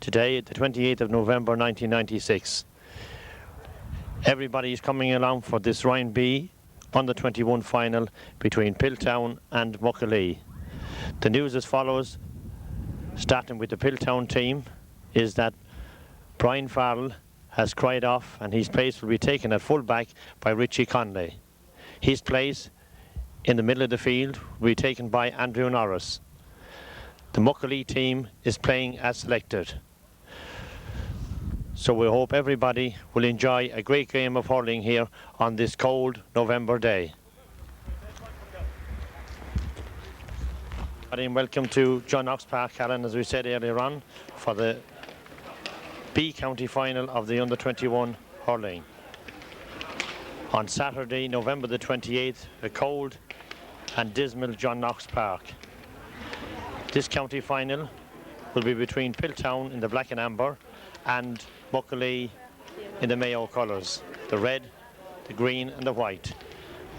today, the 28th of November 1996. Everybody is coming along for this Ryan B under 21 final between Piltown and Muckalee. The news as follows, starting with the Piltown team, is that Brian Farrell has cried off and his place will be taken at full back by Richie Conley. His place in the middle of the field will be taken by Andrew Norris. The Muckalee team is playing as selected. So we hope everybody will enjoy a great game of hurling here on this cold November day. And welcome to John Knox Park, Callan, as we said earlier on, for the B County final of the under-21 hurling. On Saturday, November the 28th, a cold and dismal John Knox Park. This county final will be between Piltown in the black and amber and Muckalee in the Mayo colours, the red, the green and the white.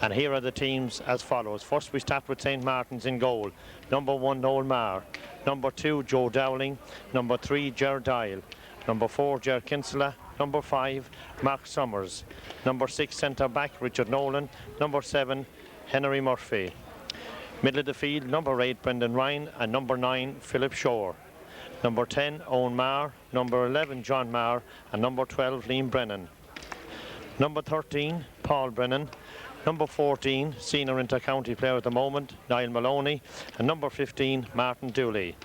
And here are the teams as follows. First we start with St. Martin's in goal. Number 1, Noel Marr. Number 2, Joe Dowling. Number 3, Ger Dial. Number 4, Ger Kinsella. Number 5, Mark Summers. Number 6, centre back, Richard Nolan. Number 7, Henry Murphy. Middle of the field, number 8, Brendan Ryan, and number 9, Philip Shore. Number 10, Owen Marr. Number 11, John Marr, and number 12, Liam Brennan. Number 13, Paul Brennan. Number 14, senior inter-county player at the moment, Niall Maloney, and number 15, Martin Dooley.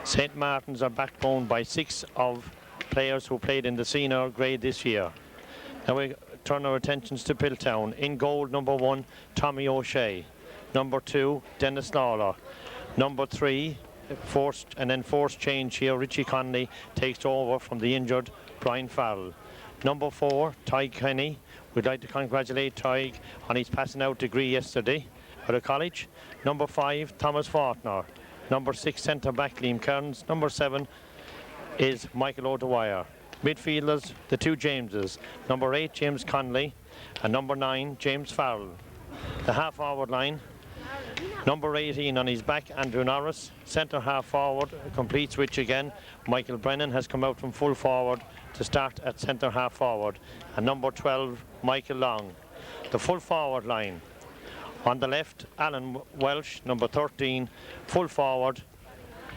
St. Martin's are backboned by 6 of players who played in the senior grade this year. Now we turn our attentions to Piltown. In goal, number 1, Tommy O'Shea. Number 2, Dennis Lawler. Number 3, forced change here, Richie Conley takes over from the injured Brian Farrell. Number 4, Tyg Kenny. We'd like to congratulate Tyg on his passing out degree yesterday out of college. Number 5, Thomas Fortner. Number 6, centre back, Liam Kearns. Number 7 is Michael O'Dwyer. Midfielders, the 2 Jameses. Number 8, James Conley, and number 9, James Farrell. The half forward line, number 18 on his back, Andrew Norris. Centre half forward, a complete switch again. Michael Brennan has come out from full forward to start at centre half forward. And number 12, Michael Long. The full forward line. On the left, Alan Welsh, number 13, full forward,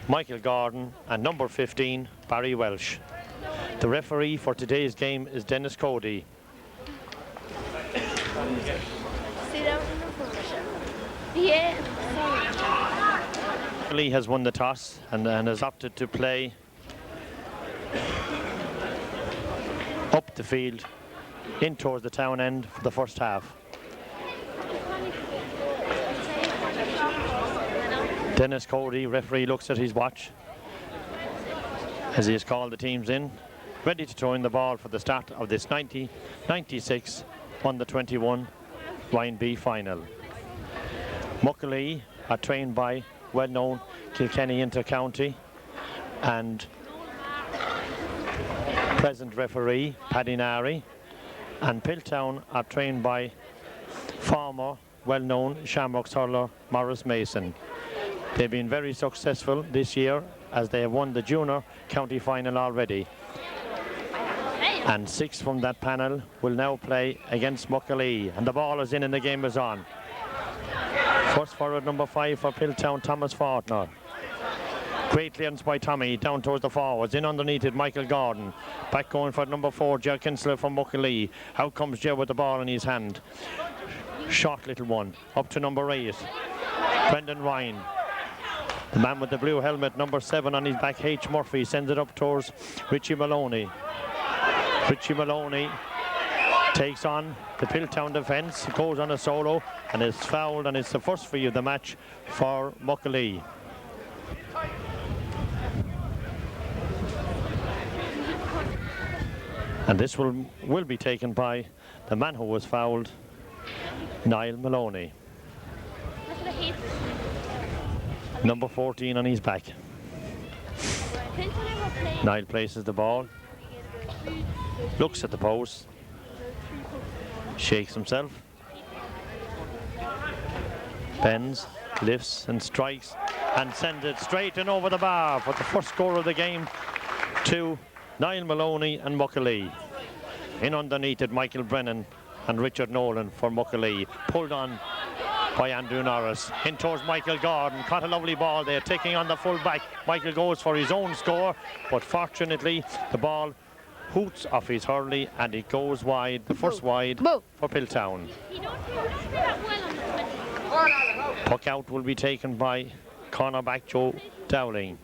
Michael Gordon, and number 15, Barry Welsh. The referee for today's game is Dennis Cody. Lee has won the toss and has opted to play up the field in towards the town end for the first half. Dennis Cody, referee, looks at his watch as he has called the teams in, ready to throw in the ball for the start of this 1996 under-21 Line B final. Muckalee are trained by well-known Kilkenny Inter-County and present referee Paddy Nari, and Piltown are trained by former well-known Shamrocks hurler Maurice Mason. They've been very successful this year as they have won the junior county final already. And 6 from that panel will now play against Muckalee, and the ball is in and the game is on. First forward, number 5 for Piltown, Thomas Fortner. Great clearance by Tommy, down towards the forwards, in underneath it, Michael Gordon. Back going for number 4, Ger Kinsella from Muckalee. Out comes Ger with the ball in his hand. Short little one, up to number 8, Brendan Ryan. The man with the blue helmet, number 7 on his back, H. Murphy, sends it up towards Richie Maloney. Richie Maloney takes on the Piltown defence, goes on a solo and is fouled, and it's the first free of the match for Muckalee. And this will be taken by the man who was fouled, Niall Maloney. Number 14 on his back. Niall places the ball, looks at the post, shakes himself, bends, lifts and strikes and sends it straight and over the bar for the first score of the game to Niall Maloney and Muckalee. In underneath it, Michael Brennan and Richard Nolan for Muckalee. Pulled on by Andrew Norris. In towards Michael Gordon. Caught a lovely ball there, taking on the full back. Michael goes for his own score, but fortunately the ball hoots off his hurley and it goes wide, the first wide for Piltown. Puck out will be taken by cornerback Joe Dowling.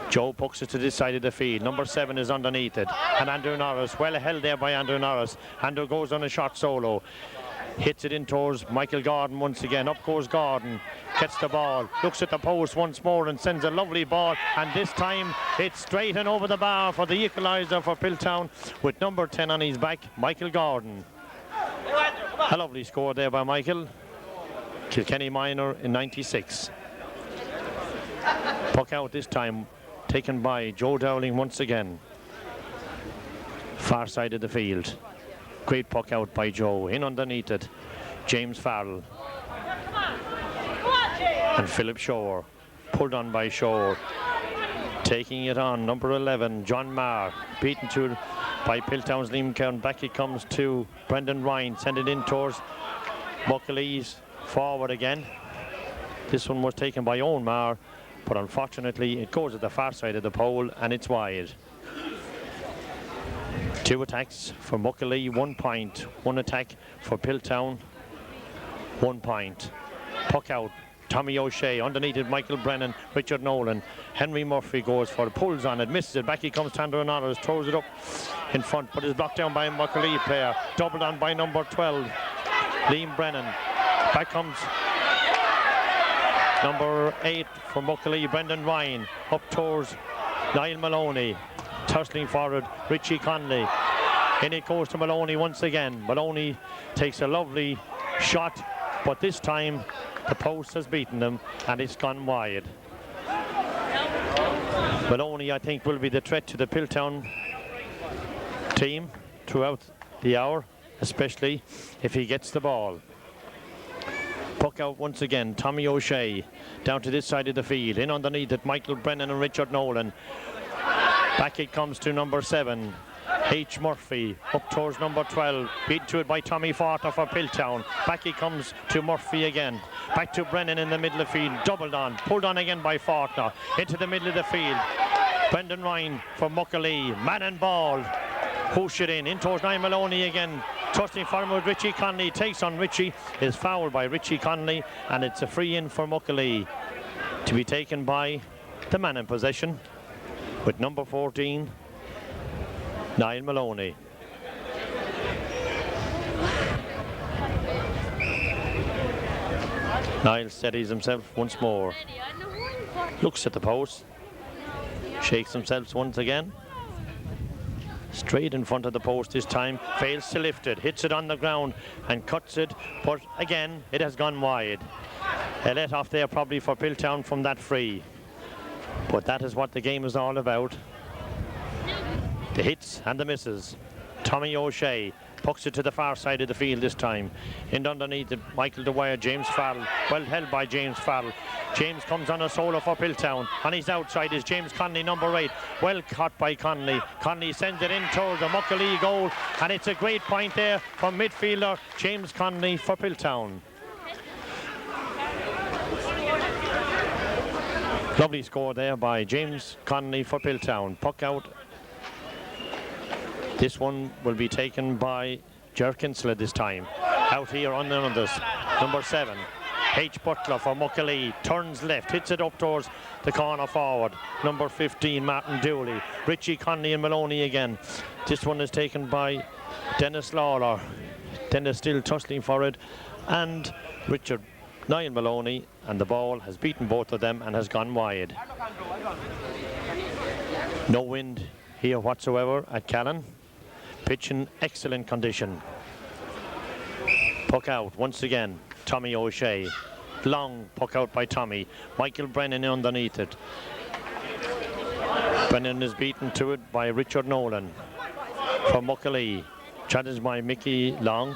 Joe pucks it to this side of the field. Number 7 is underneath it. And Andrew Norris, well held there by Andrew Norris. Andrew goes on a shot solo. Hits it in towards Michael Gordon once again. Up goes Gordon. Gets the ball. Looks at the post once more and sends a lovely ball. And this time it's straight and over the bar for the equaliser for Piltown with number 10 on his back, Michael Gordon. A lovely score there by Michael. Kilkenny minor in 96. Puck out this time taken by Joe Dowling once again. Far side of the field. Great puck out by Joe. In underneath it, James Farrell. And Philip Shore. Pulled on by Shore. Taking it on, number 11, John Marr. Beaten to by Piltown's Liam Count. Back it comes to Brendan Ryan. Send it in towards Muckalee's forward again. This one was taken by Owen Marr, but unfortunately it goes at the far side of the pole and it's wide. 2 attacks for Muckalee, 1 point. 1 attack for Piltown, 1 point. Puck out, Tommy O'Shea. Underneath it, Michael Brennan, Richard Nolan. Henry Murphy goes for it, pulls on it, misses it. Back he comes, Andrew Norris, throws it up in front, but is blocked down by a Muckalee player. Doubled on by number 12, Liam Brennan. Back comes number 8 for Muckalee, Brendan Ryan. Up towards Niall Maloney. Tussling forward, Richie Conley. In it goes to Maloney once again. Maloney takes a lovely shot, but this time the post has beaten them and it's gone wide. Maloney, I think, will be the threat to the Piltown team throughout the hour, especially if he gets the ball. Puck out once again, Tommy O'Shea down to this side of the field. In underneath it, Michael Brennan and Richard Nolan. Back it comes to number 7, H. Murphy, up towards number 12, beat to it by Tommy Forter for Piltown. Back it comes to Murphy again. Back to Brennan in the middle of the field, doubled on, pulled on again by Forter. Into the middle of the field, Brendan Ryan for Muckalee, man and ball. Push it in towards Niall Maloney again. Trusting forward, Richie Conley takes on Richie, is fouled by Richie Conley, and it's a free in for Muckalee to be taken by the man in possession with number 14, Niall Maloney. Niall steadies himself once more. Looks at the post. Shakes himself once again. Straight in front of the post this time. Fails to lift it. Hits it on the ground and cuts it. But again, it has gone wide. A let off there probably for Piltown from that free. But that is what the game is all about. The hits and the misses. Tommy O'Shea pucks it to the far side of the field this time. In underneath it, Michael Dwyer, James Farrell. Well held by James Farrell. James comes on a solo for Piltown. On his outside is James Conley, number 8. Well caught by Conley. Conley sends it in towards the Muckalee goal. And it's a great point there from midfielder James Conley for Piltown. Lovely score there by James Conley for Piltown. Puck out. This one will be taken by Ger Kinsella this time. Out here on the others. Number 7, H. Butler for Muckalee. Turns left, hits it up towards the corner forward. Number 15, Martin Dooley. Richie Conley and Maloney again. This one is taken by Dennis Lawler. Dennis still tussling for it. And Richard Niall Maloney, and the ball has beaten both of them and has gone wide. No wind here whatsoever at Callan. Pitch in excellent condition. Puck out once again, Tommy O'Shea. Long puck out by Tommy. Michael Brennan underneath it. Brennan is beaten to it by Richard Nolan from Muckalee. Challenged by Mickey Long.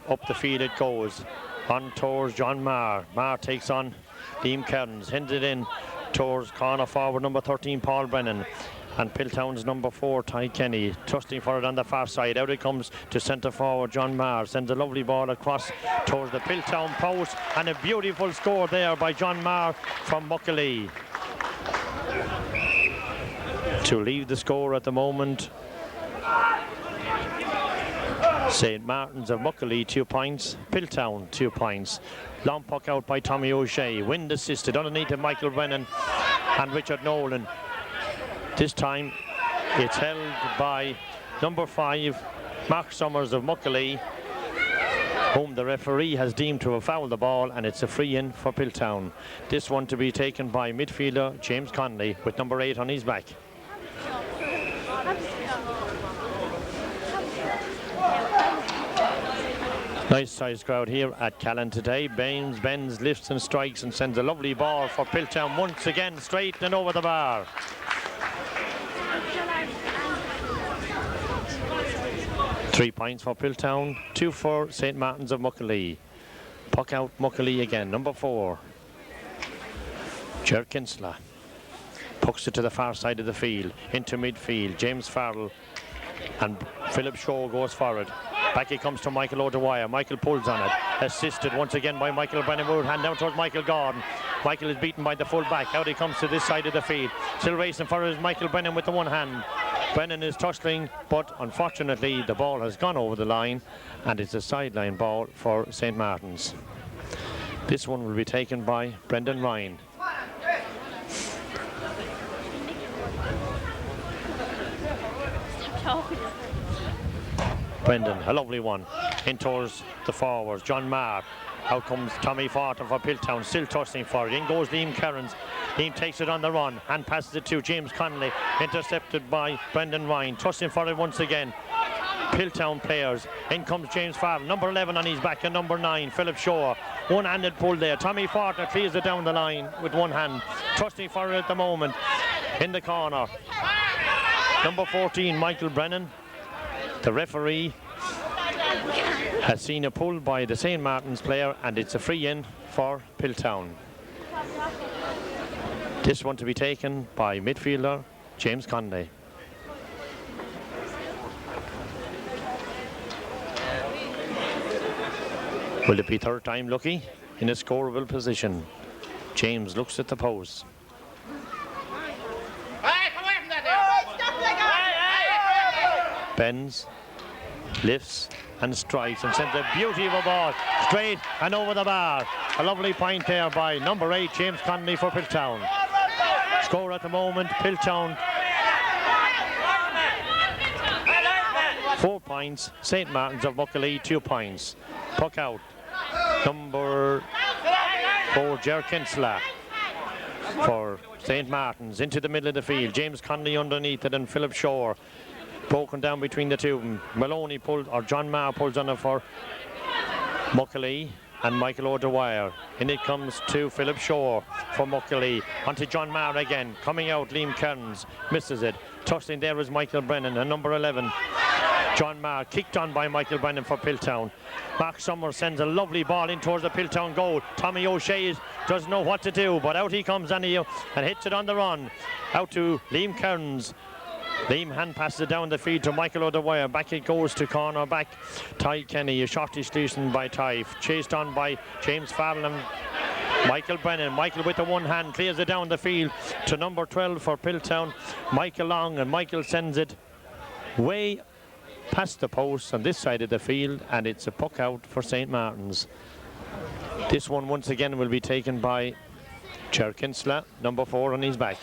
Up the field it goes. On towards John Marr. Marr takes on Liam Kearns. Hands it in towards corner forward number 13, Paul Brennan. and Piltown's number 4, Ty Kenny, trusting for it on the far side. Out it comes to centre forward John Marr, sends a lovely ball across towards the Piltown post, and a beautiful score there by John Marr from Muckalee. To leave the score at the moment, St. Martin's of Muckalee 2 points, Piltown 2 points. Long puck out by Tommy O'Shea, wind assisted underneath to Michael Brennan and Richard Nolan. This time it's held by number 5, Mark Summers of Muckalee, whom the referee has deemed to have fouled the ball, and it's a free in for Piltown. This one to be taken by midfielder James Conley with number 8 on his back. Nice sized crowd here at Callan today. Baines bends, lifts and strikes and sends a lovely ball for Piltown once again, straight and over the bar. Three points for Piltown, 2 for St. Martin's of Muckalee. Puck out Muckalee again, number 4. Ger Kinsella pucks it to the far side of the field, into midfield. James Farrell and Philip Shaw goes for it. Back it comes to Michael O'Dwyer. Michael pulls on it. Assisted once again by Michael Brennan. Hand down towards Michael Gordon. Michael is beaten by the full back. Out he comes to this side of the field. Still racing for it is Michael Brennan with the one hand. Brennan is tussling, but unfortunately the ball has gone over the line, and it's a sideline ball for St. Martin's. This one will be taken by Brendan Ryan. Brendan, a lovely one, in towards the forwards. John Marr, out comes Tommy Fortin for Piltown, still tussling for it. In goes Liam Kerrins. Liam takes it on the run and passes it to James Connolly, intercepted by Brendan Ryan. Tussling for it once again, Piltown players. In comes James Farrell, number 11 on his back, and number 9, Philip Shaw. One-handed pull there. Tommy Fortin clears it down the line with one hand. Tussling for it at the moment. In the corner, number 14, Michael Brennan. The referee has seen a pull by the St. Martin's player, and it's a free in for Piltown. This one to be taken by midfielder James Conley. Will it be third time lucky in a scoreable position? James looks at the post. Bends, lifts and strikes and sends a beauty of a ball straight and over the bar. A lovely point there by number 8, James Connolly for Piltown. Score at the moment, Piltown 4 points, St. Martin's of Muckalee 2 points. Puck out, number 4, Ger Kinsella for St. Martin's, into the middle of the field. James Connolly underneath it, and Philip Shaw broken down between the two of them. Maloney pulls, or John Marr pulls on it for Muckalee, and Michael O'Dwyer. In it comes to Philip Shaw for Muckalee. Onto John Marr again. Coming out, Liam Kearns misses it. Tussling there is Michael Brennan, and number 11, John Marr, kicked on by Michael Brennan for Piltown. Mark Summers sends a lovely ball in towards the Piltown goal. Tommy O'Shea doesn't know what to do, but out he comes and hits it on the run. Out to Liam Kearns. Liam hand passes it down the field to Michael O'Dwyer. Back it goes to corner back. Ty Kenny, a shot is loosened by Ty. Chased on by James Farrell and Michael Brennan. Michael with the one hand clears it down the field to number 12 for Piltown, Michael Long, and Michael sends it way past the post on this side of the field, and it's a puck out for St. Martin's. This one once again will be taken by Ger Kinsella, number 4 on his back.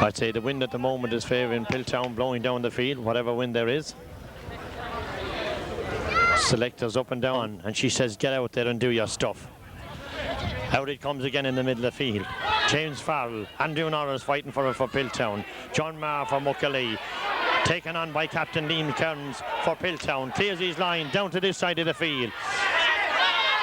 I'd say the wind at the moment is favouring Piltown, blowing down the field, whatever wind there is. Selectors up and down, and she says, get out there and do your stuff. Out it comes again in the middle of the field. James Farrell, Andrew Norris fighting for it for Piltown. John Marr for Muckalee. Taken on by Captain Liam Kearns for Piltown. Clears his line down to this side of the field.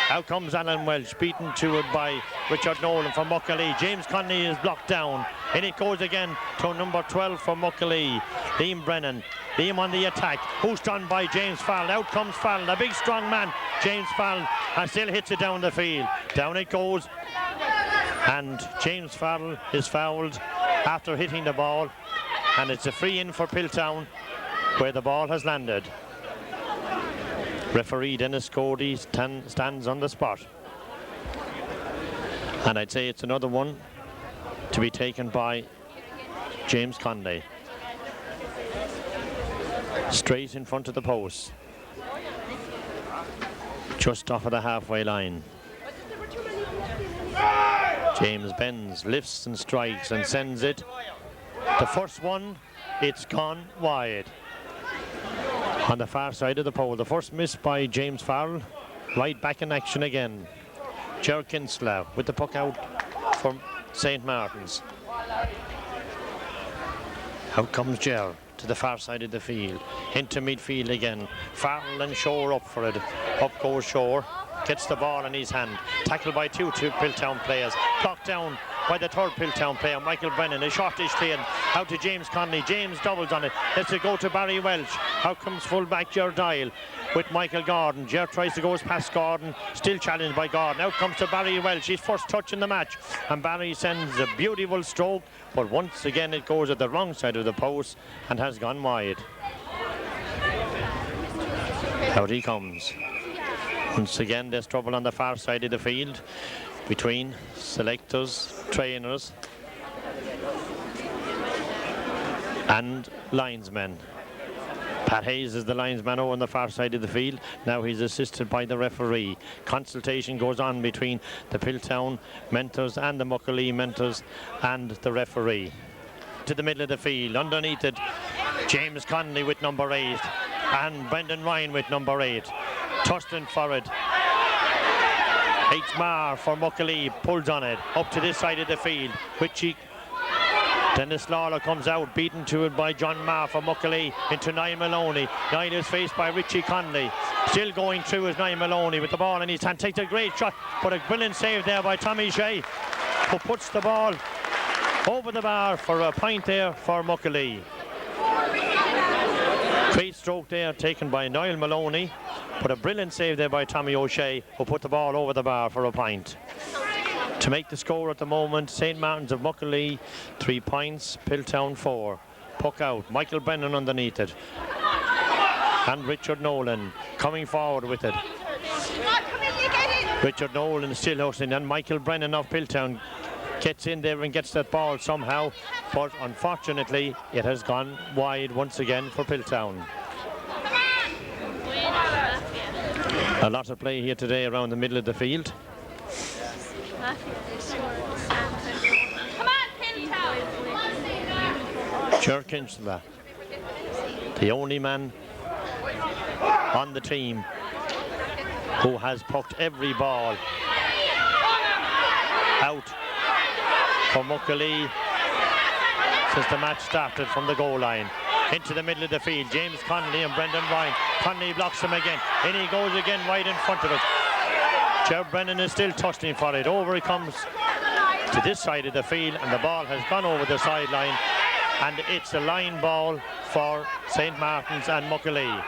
Out comes Alan Welch, beaten to it by Richard Nolan for Muckalee. James Connolly is blocked down. And it goes again to number 12 for Muckalee, Liam Brennan. Liam on the attack, pushed on by James Farrell. Out comes Farrell, a big strong man, James Farrell, and still hits it down the field. Down it goes, and James Farrell is fouled after hitting the ball, and it's a free in for Piltown where the ball has landed. Referee Dennis Cody stands on the spot, and I'd say it's another one to be taken by James Conley. Straight in front of the post, just off of the halfway line. James bends, lifts and strikes and sends it. The first one, it's gone wide. On the far side of the pole, the first miss by James Farrell. Right back in action again. Ger Kinsella with the puck out from St. Martin's. Out comes Ger to the far side of the field. Into midfield again. Farrell and Shore up for it. Up goes Shore. Gets the ball in his hand. Tackled by two Piltown players. Blocked down by the third Piltown player, Michael Brennan. A shortish clean out to James Conley. James doubles on it. Lets it go to Barry Welch. Out comes full back Ger Dial with Michael Gordon. Ger tries to go past Gordon. Still challenged by Gordon. Out comes to Barry Welch. His first touch in the match. And Barry sends a beautiful stroke. But once again it goes at the wrong side of the post and has gone wide. Out he comes. Once again, there's trouble on the far side of the field between selectors, trainers and linesmen. Pat Hayes is the linesman over on the far side of the field. Now he's assisted by the referee. Consultation goes on between the Piltown mentors and the Muckalee mentors and the referee. To the middle of the field, underneath it, James Conley with number 8 and Brendan Ryan with number 8. Tustin for it. H. Marr for Muckalee, pulls on it up to this side of the field. Richie Dennis Lawler comes out, beaten to it by John Marr for Muckalee into Niall Maloney. Niall is faced by Richie Conley. Still going through is Niall Maloney with the ball in his hand. Takes a great shot, but a brilliant save there by Tommy Shea, who puts the ball over the bar for a point there for Muckalee. Great stroke there taken by Niall Maloney, but a brilliant save there by Tommy O'Shea, who put the ball over the bar for a point. To make the score at the moment, St. Martin's of Muckalee 3 points, Piltown 4. Puck out, Michael Brennan underneath it. And Richard Nolan coming forward with it. Richard Nolan still hustling, and Michael Brennan of Piltown gets in there and gets that ball somehow, but unfortunately it has gone wide once again for Piltown. A lot of play here today around the middle of the field. Come on, Piltown! Ger Kinsella, the only man on the team who has pucked every ball out for Muckalee since the match started from the goal line. Into the middle of the field, James Conley and Brendan Ryan. Conley blocks him again. In he goes again, right in front of it. Ger Brennan is still tussling for it. Over he comes to this side of the field, and the ball has gone over the sideline, and it's a line ball for St. Martin's and Muckalee.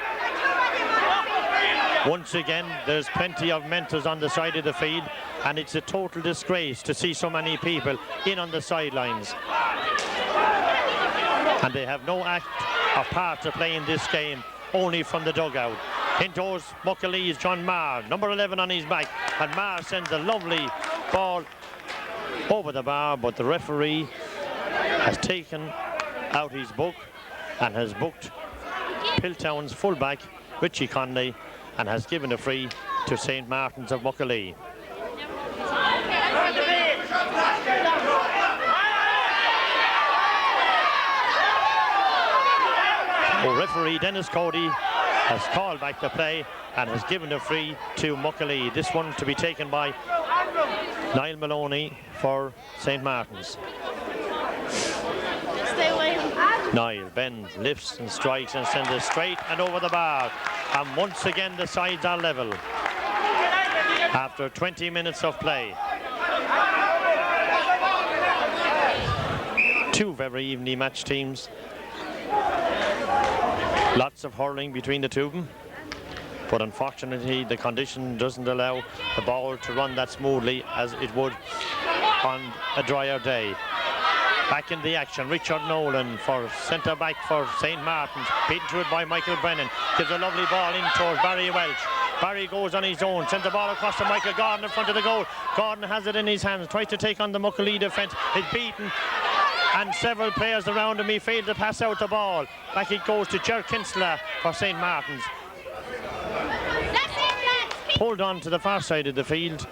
Once again, there's plenty of mentors on the side of the field, and it's a total disgrace to see so many people in on the sidelines. And they have no act of part to play in this game, only from the dugout. Indoors, Muckalee's John Marr, number 11 on his back, and Marr sends a lovely ball over the bar, but the referee has taken out his book and has booked Piltown's fullback, Richie Conley, and has given a free to St. Martin's of Muckalee. Referee Dennis Cody has called back the play and has given a free to Muckalee. This one to be taken by Niall Maloney for St. Martin's. Niall bends, lifts and strikes and sends it straight and over the bar. And once again the sides are level after 20 minutes of play. Two very evenly matched teams. Lots of hurling between the two of them, but unfortunately the condition doesn't allow the ball to run that smoothly as it would on a drier day. Back in the action, Richard Nolan for centre back for St. Martin's. Beaten to it by Michael Brennan. Gives a lovely ball in towards Barry Welch. Barry goes on his own, sends the ball across to Michael Gordon in front of the goal. Gordon has it in his hands, tries to take on the Muckalee defence. Is beaten, and several players around him. He failed to pass out the ball. Back it goes to Ger Kinsella for St. Martin's. Pulled on to the far side of the field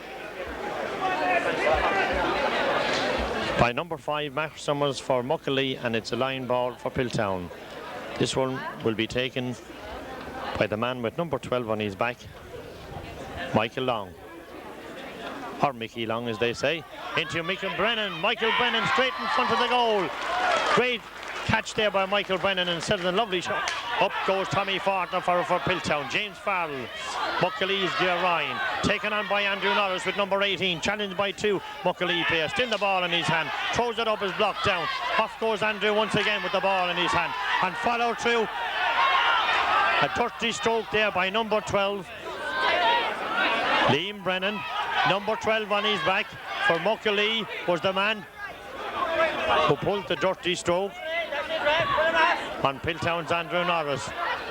by number 5, Matt Summers for Muckalee, and it's a line ball for Piltown. This one will be taken by the man with number 12 on his back, Michael Long, or Mickey Long as they say. Into Michael Brennan straight in front of the goal. Great catch there by Michael Brennan and set a lovely shot. Up goes Tommy Fortner for Piltown. James Farrell, Muckalee's dear Ryan, taken on by Andrew Norris with number 18, challenged by 2 Muckalee players. Still the ball in his hand, throws it up, is blocked down. Off goes Andrew once again with the ball in his hand, and follow through. A dirty stroke there by number 12, Liam Brennan. Number 12 on his back for Muckalee was the man who pulled the dirty stroke on Piltown's Andrew Norris.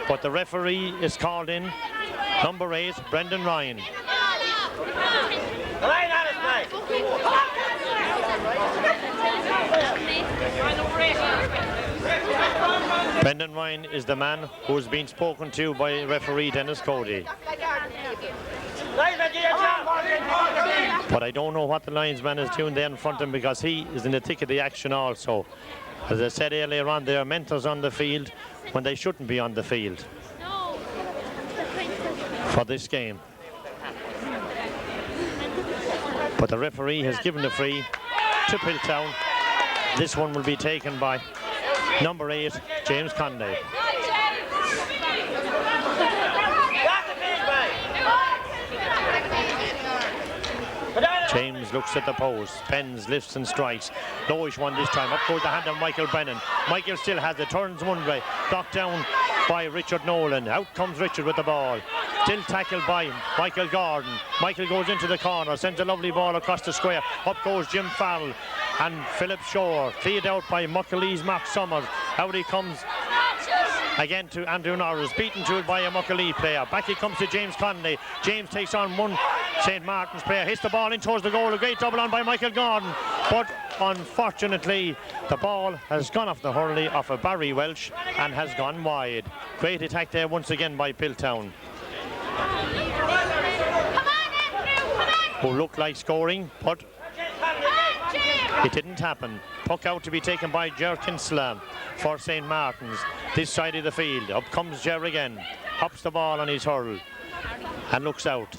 But the referee is called in, number 8, Brendan Ryan. Brendan Ryan is the man who has been spoken to by referee Dennis Cody. But I don't know what the linesman is doing there in front of him, because he is in the thick of the action also. As I said earlier on, there are mentors on the field when they shouldn't be on the field for this game. But the referee has given the free to Piltown. This one will be taken by number 8, James Conley. James looks at the post, pens, lifts and strikes. Lowish one this time, up goes the hand of Michael Brennan. Michael still has it, turns one way, knocked down by Richard Nolan. Out comes Richard with the ball. Still tackled by Michael Gordon. Michael goes into the corner, sends a lovely ball across the square. Up goes Jim Farrell and Philip Shore. Cleared out by Muckalee's Mark Summers. Out he comes again to Andrew Norris, beaten to it by a Muckalee player. Back he comes to James Conley. James takes on one St. Martin's player, hits the ball in towards the goal. A great double on by Michael Gordon, but unfortunately the ball has gone off the hurley off of Barry Welch and has gone wide. Great attack there once again by Piltown, who looked like scoring, but it didn't happen. Puck out to be taken by Ger Kinsella for St. Martin's. This side of the field. Up comes Ger again. Hops the ball on his hurl and looks out.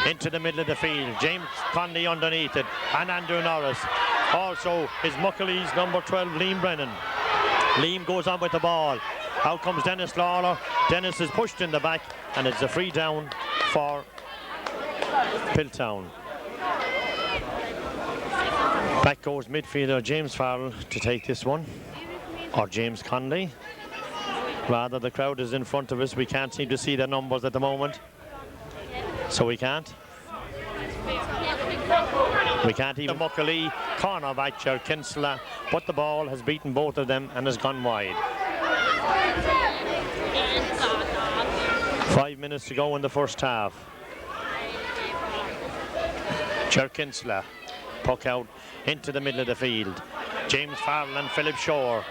Into the middle of the field. James Conley underneath it. And Andrew Norris. Also is Muckalee's number 12, Liam Brennan. Liam goes on with the ball. Out comes Dennis Lawler. Dennis is pushed in the back, and it's a free down for Piltown. Back goes midfielder James Farrell to take this one, or James Conley. Rather, the crowd is in front of us. We can't seem to see the numbers at the moment, so we can't. We can't even. Muckalee cornerback Ger Kinsella, but the ball has beaten both of them and has gone wide. 5 minutes to go in the first half. Ger Kinsella, puck out into the middle of the field. James Farrell and Philip Shore.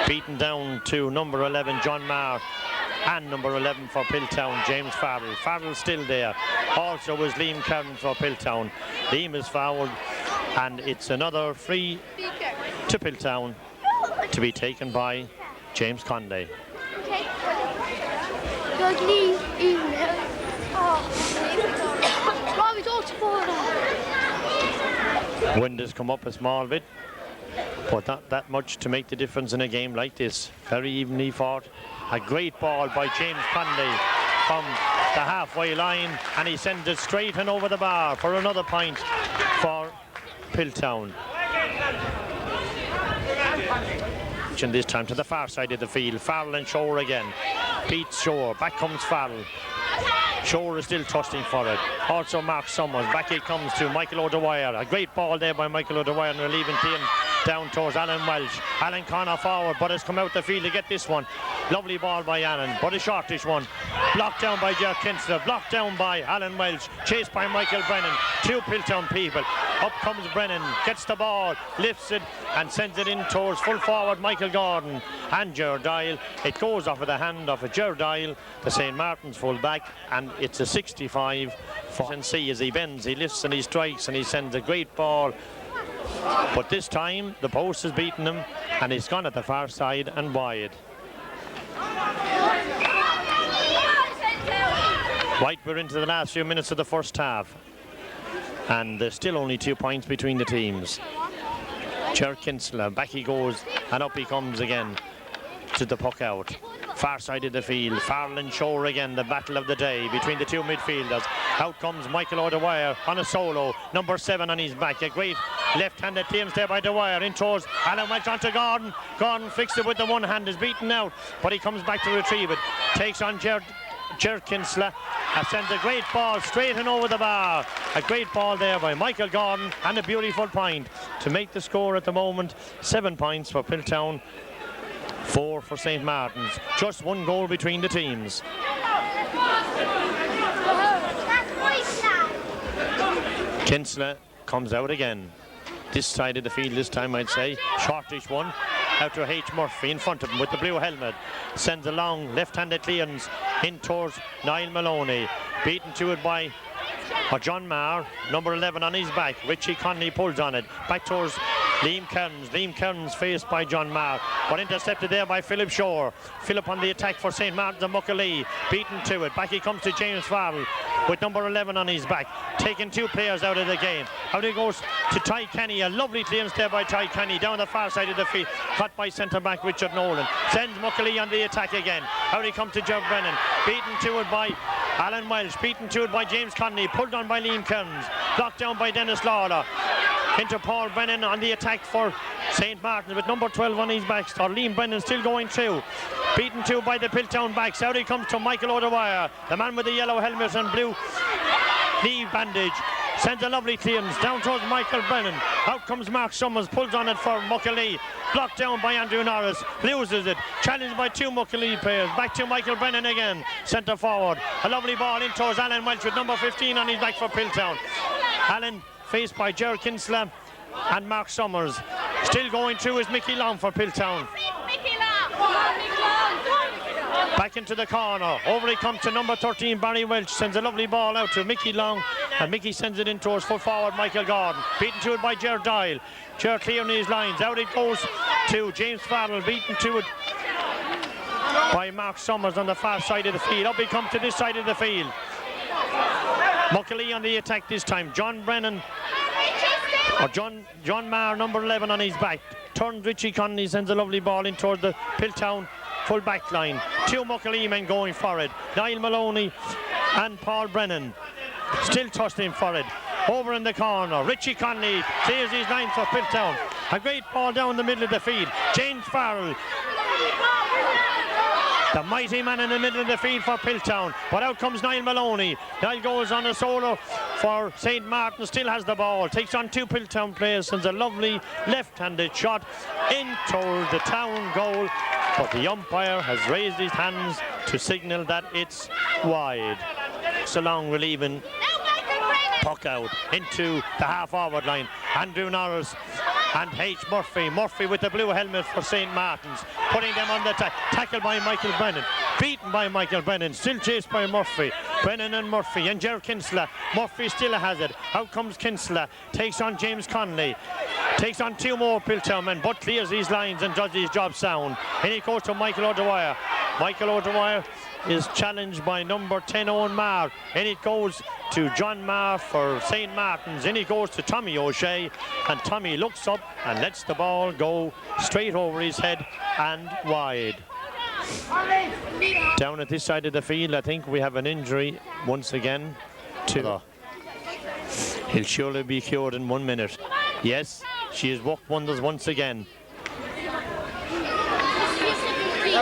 Beaten down to number 11, John Marr, and number 11 for Piltown, James Farrell. Farrell still there. Also was Liam Curran for Piltown. Liam is fouled, and it's another free to Piltown to be taken by James Conley. Wind has come up a small bit, but not that much to make the difference in a game like this. Very evenly fought. A great ball by James Conley from the halfway line, and he sends it straight and over the bar for another point for Piltown. And this time to the far side of the field. Farrell and Shore again. Beats Shore. Back comes Farrell. Shore is still trusting for it. Also Mark Summers. Back it comes to Michael O'Dwyer. A great ball there by Michael O'Dwyer and relieving team down towards Alan Welch. Alan Connor forward, but has come out the field to get this one. Lovely ball by Alan, but a shortish one. Blocked down by Jack Kinsler. Blocked down by Alan Welch. Chased by Michael Brennan. Two Piltown people. Up comes Brennan. Gets the ball. Lifts it and sends it in towards full forward Michael Gordon and Ger Dial. It goes off of the hand of a Ger Dial, the St. Martin's full back, and it's a 65 for NC as he bends, he lifts and he strikes and he sends a great ball. But this time the post has beaten him and he's gone at the far side and wide. Right, we're into the last few minutes of the first half and there's still only 2 points between the teams. Ger Kinsler, back he goes and up he comes again to the puck out. Far side of the field, Farrell and Shore again, the battle of the day between the two midfielders. Out comes Michael O'Dwyer on a solo, number 7 on his back. A great left-handed clearance there by Dwyer in towards Alan Welch onto Gordon. Gordon fixed it with the one hand, is beaten out, but he comes back to retrieve it. Takes on Ger Kinsler and sends a great ball straight and over the bar. A great ball there by Michael Gordon and a beautiful point to make the score at the moment. 7 points for Piltown, 4 for St. Martin's. Just 1 goal between the teams. Kinsler comes out again. This side of the field this time, I'd say. Shortish one. Out to H. Murphy in front of him with the blue helmet. Sends a long left-handed clearance in towards Niall Maloney. Beaten to it by John Marr, number 11 on his back. Richie Conley pulls on it. Back towards Liam Kearns. Liam Kearns faced by John Marr, but intercepted there by Philip Shore. Philip on the attack for St. Martin's and Muckalee. Beaten to it. Back he comes to James Farrell with number 11 on his back. Taking 2 players out of the game. Out he goes to Ty Kenny. A lovely clearance there by Ty Kenny down the far side of the field. Cut by centre back Richard Nolan. Sends Muckalee on the attack again. Out he comes to Joe Brennan. Beaten to it by Alan Welch. Beaten to it by James Conley. Pulled on by Liam Kearns. Blocked down by Dennis Lawler. Into Paul Brennan on the attack for St. Martin with number 12 on his back. Or Liam Brennan still going through. Beaten to by the Piltown backs. Out he comes to Michael O'Dwyer, the man with the yellow helmet and blue knee bandage. Sends a lovely clearance down towards Michael Brennan. Out comes Mark Summers, pulls on it for Muckalee. Blocked down by Andrew Norris, loses it. Challenged by 2 Muckalee players. Back to Michael Brennan again, centre forward. A lovely ball in towards Alan Welch with number 15 on his back for Piltown. Alan faced by Ger Kinsler and Mark Summers. Still going through is Mickey Long for Piltown. Back into the corner. Over he comes to number 13, Barry Welch. Sends a lovely ball out to Mickey Long. And Mickey sends it in towards full forward Michael Gordon. Beaten to it by Ger Dial. Ger clearing his lines. Out it goes to James Farrell. Beaten to it by Mark Summers on the far side of the field. Up he comes to this side of the field. Muckalee on the attack this time. John Brennan, or John Marr, number 11 on his back. Turns Richie Conley, sends a lovely ball in toward the Piltown full back line. 2 Muckalee men going for it. Niall Maloney and Paul Brennan still tussling for it. Over in the corner, Richie Conley clears his line for Piltown. A great ball down the middle of the field. James Farrell, the mighty man in the middle of the field for Piltown. But out comes Niall Maloney. Niall goes on a solo for St. Martin, still has the ball. Takes on 2 Piltown players, sends a lovely left-handed shot in toward the town goal. But the umpire has raised his hands to signal that it's wide. So long relieving puck out into the half-forward line. Andrew Norris and H. Murphy. Murphy with the blue helmet for St. Martin's. Putting them on the tackle by Michael Brennan. Beaten by Michael Brennan. Still chased by Murphy. Brennan and Murphy and Ger Kinsler. Murphy still has it. Out comes Kinsler. Takes on James Conley. Takes on 2 more Piltown men, but clears these lines and does his job sound. And he goes to Michael O'Dwyer. Michael O'Dwyer is challenged by number 10 Owen Marr. And it goes to John Marr for St. Martin's. And it goes to Tommy O'Shea. And Tommy looks up and lets the ball go straight over his head and wide. Down at this side of the field, I think we have an injury once again to... He'll surely be cured in 1 minute. Yes, she has worked wonders once again.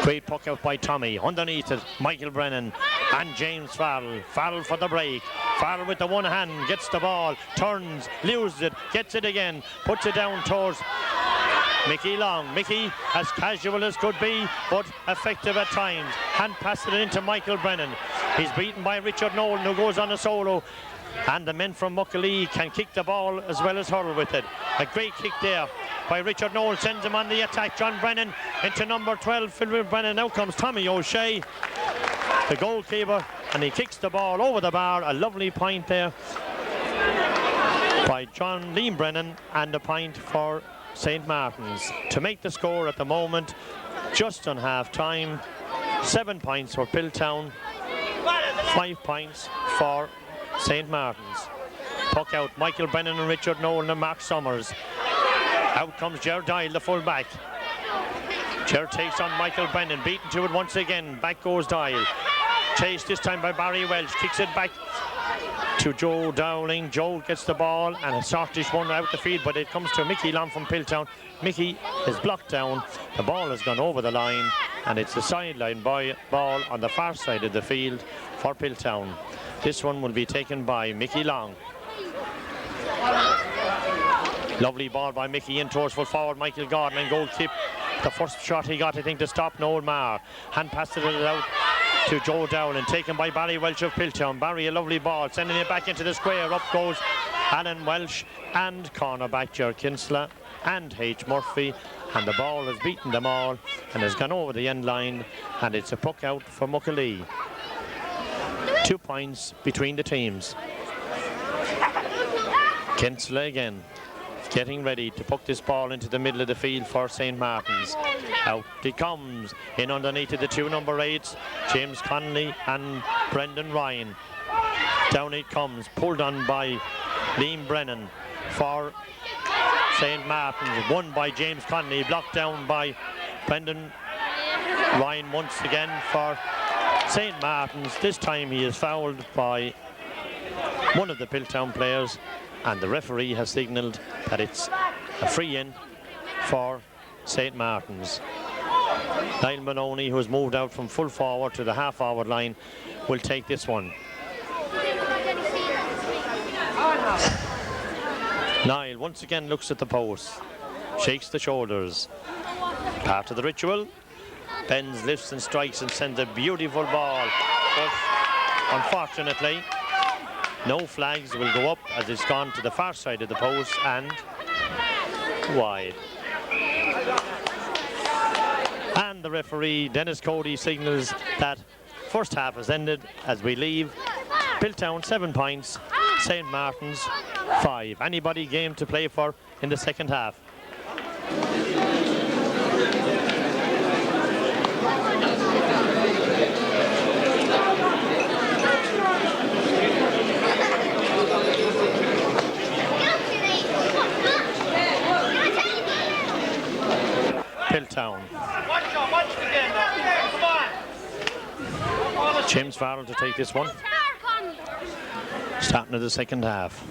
Great puck out by Tommy. Underneath it, Michael Brennan And James Farrell. Farrell for the break. Farrell with the one hand, gets the ball, turns, loses it, gets it again, puts it down towards Mickey Long. Mickey, as casual as could be, but effective at times. Hand passes it into Michael Brennan. He's beaten by Richard Nolan, who goes on a solo. And the men from Muckalee can kick the ball as well as hurl with it. A great kick there by Richard Nolan, sends him on the attack. John Brennan into number 12, Philip Brennan. Now comes Tommy O'Shea, the goalkeeper, and he kicks the ball over the bar. A lovely point there by John Liam Brennan, and a point for St. Martin's to make the score at the moment just on half time. 7 points for Piltown, 5 points for St. Martin's. Puck out, Michael Brennan and Richard Nolan and Mark Summers. Out comes Ger Dial, the full back. Ger takes on Michael Brennan, beaten to it once again. Back goes Dial. Chased this time by Barry Welch, kicks it back to Joe Dowling. Joe gets the ball and a softish one out the field, but it comes to Mickey Long from Piltown. Mickey is blocked down. The ball has gone over the line, and it's a sideline ball on the far side of the field for Piltown. This one will be taken by Mickey Long. Lovely ball by Mickey in towards full forward Michael Gordon, and goal keep. The first shot he got, I think, to stop Noel Marr. Hand passed it out to Joe Dowling, taken by Barry Welch of Piltown. Barry, a lovely ball, sending it back into the square. Up goes Alan Welsh and cornerback Ger Kinsella and H. Murphy, and the ball has beaten them all and has gone over the end line, and it's a puck out for Muckalee. 2 points between the teams. Kinsella again, getting ready to puck this ball into the middle of the field for St. Martin's. Out it comes, in underneath of the 2 number 8s, James Connolly and Brendan Ryan. Down it comes, pulled on by Liam Brennan for St. Martin's. Won by James Connolly, blocked down by Brendan Ryan once again for St. Martin's. This time he is fouled by one of the Piltown players, and the referee has signalled that it's a free in for St. Martin's. Niall Maloney, who has moved out from full forward to the half forward line, will take this one. Niall once again looks at the post, shakes the shoulders. Part of the ritual. Bends, lifts and strikes and sends a beautiful ball. But unfortunately, no flags will go up as it's gone to the far side of the post and wide. And the referee, Dennis Cody, signals that first half has ended as we leave Piltown 7 points, St. Martin's 5. Anybody game to play for in the second half? Piltown. James Farrell to take this one. Starting of the second half.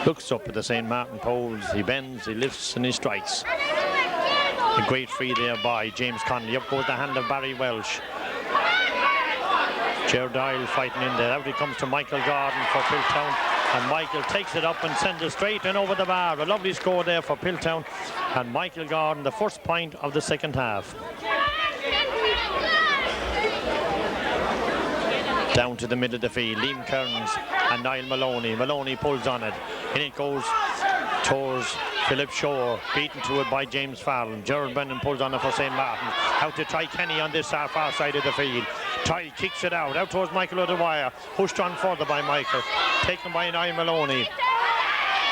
Looks up at the St. Martin poles. He bends, he lifts and he strikes. A great free there by James Connolly. Up goes the hand of Barry Welsh. Ger Dial fighting in there. Out he comes to Michael Gordon for Piltown. And Michael takes it up and sends it straight and over the bar. A lovely score there for Piltown. And Michael Gordon, the first point of the second half. Down to the middle of the field, Liam Kearns and Niall Maloney. Maloney pulls on it. In it goes towards Philip Shore, beaten to it by James Farrell. Gerald Brennan pulls on it for St. Martin. Out to Ty Kenny on this far side of the field. Ty kicks it out towards Michael O'Dwyer. Pushed on further by Michael. Taken by Niall Maloney.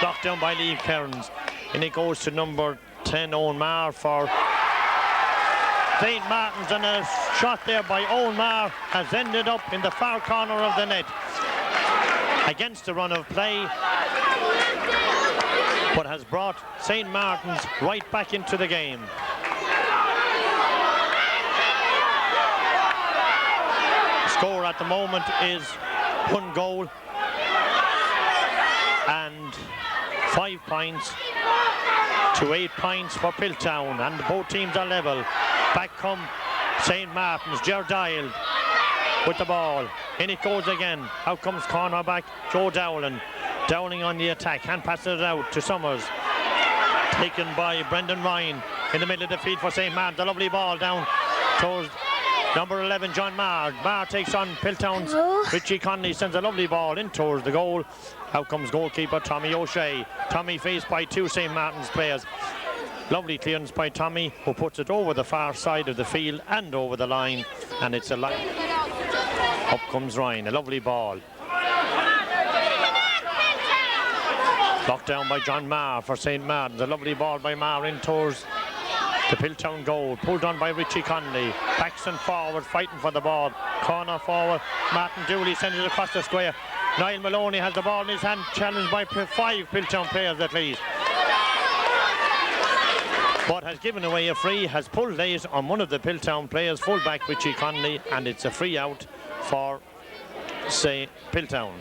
Blocked down by Liam Kearns. And it goes to number 10, Owen Marr for St. Martin's, and a shot there by Owen Marr has ended up in the far corner of the net against the run of play, but has brought St. Martin's right back into the game. The score at the moment is 1 goal and 5 points to 8 points for Piltown, and both teams are level. Back come St. Martin's. Ger Dial with the ball. In it goes again. Out comes cornerback Joe Dowling. Dowling on the attack. Hand passes it out to Summers. Taken by Brendan Ryan in the middle of the field for St. Martin's. A lovely ball down towards number 11, John Marr. Marr takes on Piltown's Richie Conley, sends a lovely ball in towards the goal. Out comes goalkeeper Tommy O'Shea. Tommy faced by two St. Martin's players. Lovely clearance by Tommy, who puts it over the far side of the field and over the line, and it's a line. Up comes Ryan, a lovely ball. Blocked down by John Marr for St. Martin's. A lovely ball by Marr in towards the Piltown goal. Pulled on by Richie Conley. Backs and forward, fighting for the ball. Corner forward. Martin Dooley sends it across the square. Niall Maloney has the ball in his hand, challenged by 5 Piltown players at least. But has given away a free, has pulled late on one of the Piltown players, fullback Richie Conley, and it's a free out for, say, Piltown.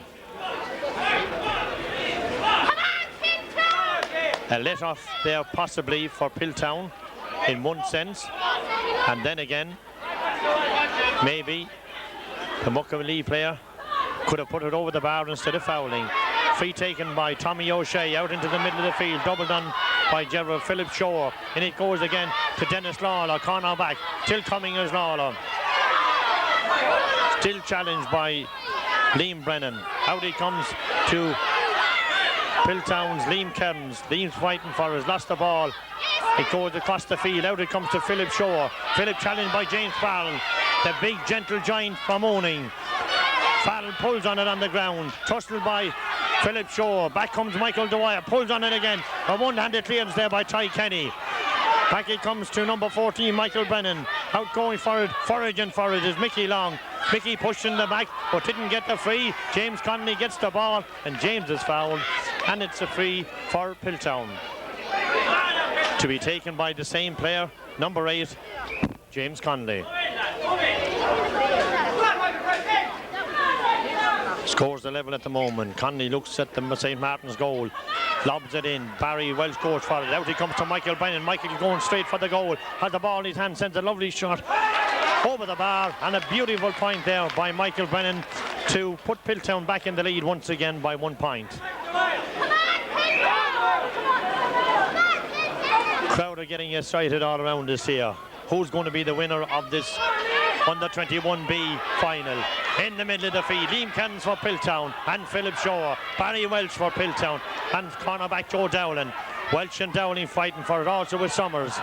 A let off there possibly for Piltown in one sense, and then again maybe the Muckalee player could have put it over the bar instead of fouling. Free taken by Tommy O'Shea out into the middle of the field, doubled on by Gerald Philip Shore. In it goes again to Dennis Lawler, corner back, still coming as Lawler. Still challenged by Liam Brennan. Out he comes to Piltown's Liam Kearns. Liam's fighting for it, lost the ball. It goes across the field, out it comes to Philip Shore. Philip challenged by James Farrell, the big gentle giant from Owning. Farrell pulls on it on the ground, tussled by Philip Shore. Back comes Michael Dwyer, pulls on it again. A one-handed clearance there by Ty Kenny. Back it comes to number 14, Michael Brennan. Out going for it, foraging for it is Mickey Long. Mickey pushing the back, but didn't get the free. James Conley gets the ball, and James is fouled, and it's a free for Piltown. To be taken by the same player, number 8, James Conley. Scores the level at the moment. Conley looks at the St. Martin's goal, lobs it in. Barry Welsh goes for it. Out he comes to Michael Brennan. Michael going straight for the goal. Has the ball in his hand, sends a lovely shot over the bar, and a beautiful point there by Michael Brennan to put Piltown back in the lead once again by 1 point. Crowd are getting excited all around us here. Who's going to be the winner of this under 21B final? In the middle of the field, Liam Kearns for Piltown and Philip Shore. Barry Welch for Piltown and cornerback Joe Dowling. Welch and Dowling fighting for it also with Summers.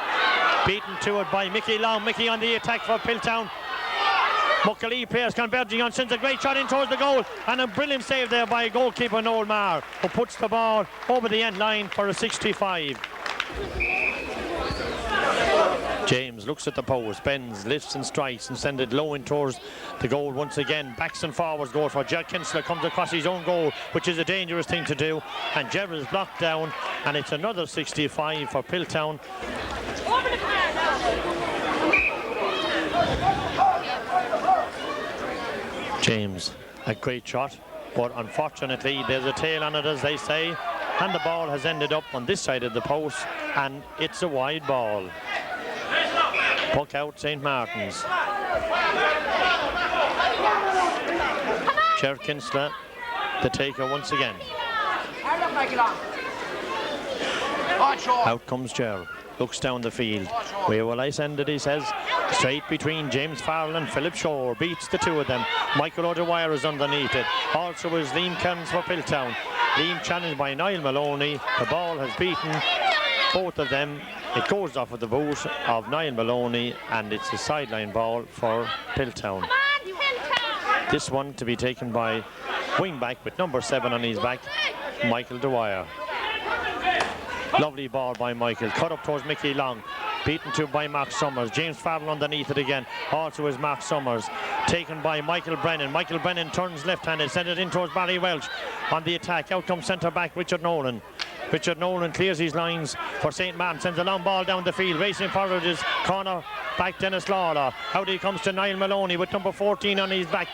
Beaten to it by Mickey Long. Mickey on the attack for Piltown. Muckalee players converging on, sends a great shot in towards the goal, and a brilliant save there by goalkeeper Noel Marr, who puts the ball over the end line for a 65. James looks at the post, bends, lifts and strikes and sends it low in towards the goal once again. Backs and forwards goal for Jack Kinsler, comes across his own goal, which is a dangerous thing to do, and Gerald is blocked down, and it's another 65 for Piltown. James, a great shot, but unfortunately there's a tail on it, as they say, and the ball has ended up on this side of the post, and it's a wide ball. Puck out St. Martin's. Ger Kinsler, the taker once again. Out comes Ger. Looks down the field. Where will I send it, he says. Straight between James Farrell and Philip Shore. Beats the two of them. Michael O'Dwyer is underneath it. Also is Liam Kearns for Piltown. Liam challenged by Niall Maloney. The ball has beaten both of them. It goes off of the boot of Niall Maloney, and it's a sideline ball for Piltown. This one to be taken by wing back with number 7 on his back, Michael Dwyer. Lovely ball by Michael, cut up towards Mickey Long, beaten to by Mark Summers. James Farrell underneath it again, also is Mark Summers, taken by Michael Brennan. Michael Brennan turns left-handed, sends it in towards Barry Welch on the attack. Out comes centre-back Richard Nolan. Richard Nolan clears his lines for St. Martin, sends a long ball down the field. Racing forward is corner back Dennis Lawler. Out he comes to Niall Maloney with number 14 on his back.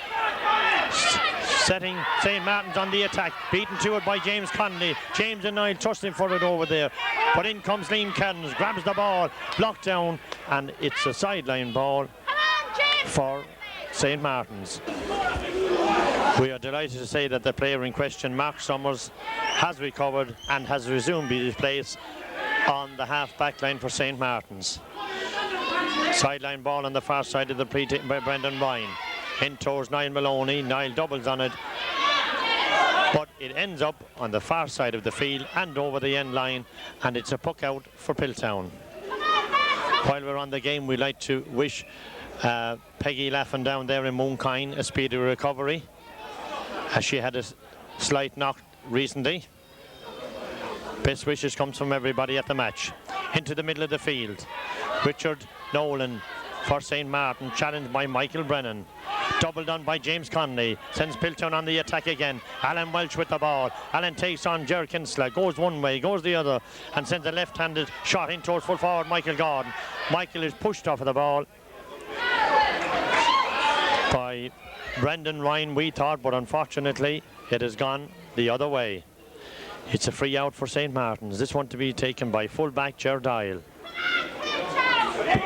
Setting St. Martin's on the attack. Beaten to it by James Conley. James and Niall tussling for it over there. But in comes Liam Kearns, grabs the ball, blocked down, and it's a sideline ball for St. Martin's. We are delighted to say that the player in question, Mark Summers, has recovered and has resumed his place on the half-back line for St. Martin's. Sideline ball on the far side of the play by Brendan Ryan. In towards Niall Maloney. Niall doubles on it, but it ends up on the far side of the field and over the end line, and it's a puck out for Piltown. While we're on the game, we'd like to wish Peggy Laffin down there in Moonkine a speedy recovery, as she had a slight knock recently. Best wishes comes from everybody at the match. Into the middle of the field, Richard Nolan for St. Martin, challenged by Michael Brennan. Doubled on by James Connolly, sends Piltown on the attack again. Alan Welch with the ball. Alan takes on Ger Kinsella, goes one way, goes the other, and sends a left-handed shot in towards full forward Michael Gordon. Michael is pushed off of the ball by Brendan Ryan, we thought, but unfortunately it has gone the other way. It's a free out for St. Martin's. This one to be taken by full-back Ger Dial.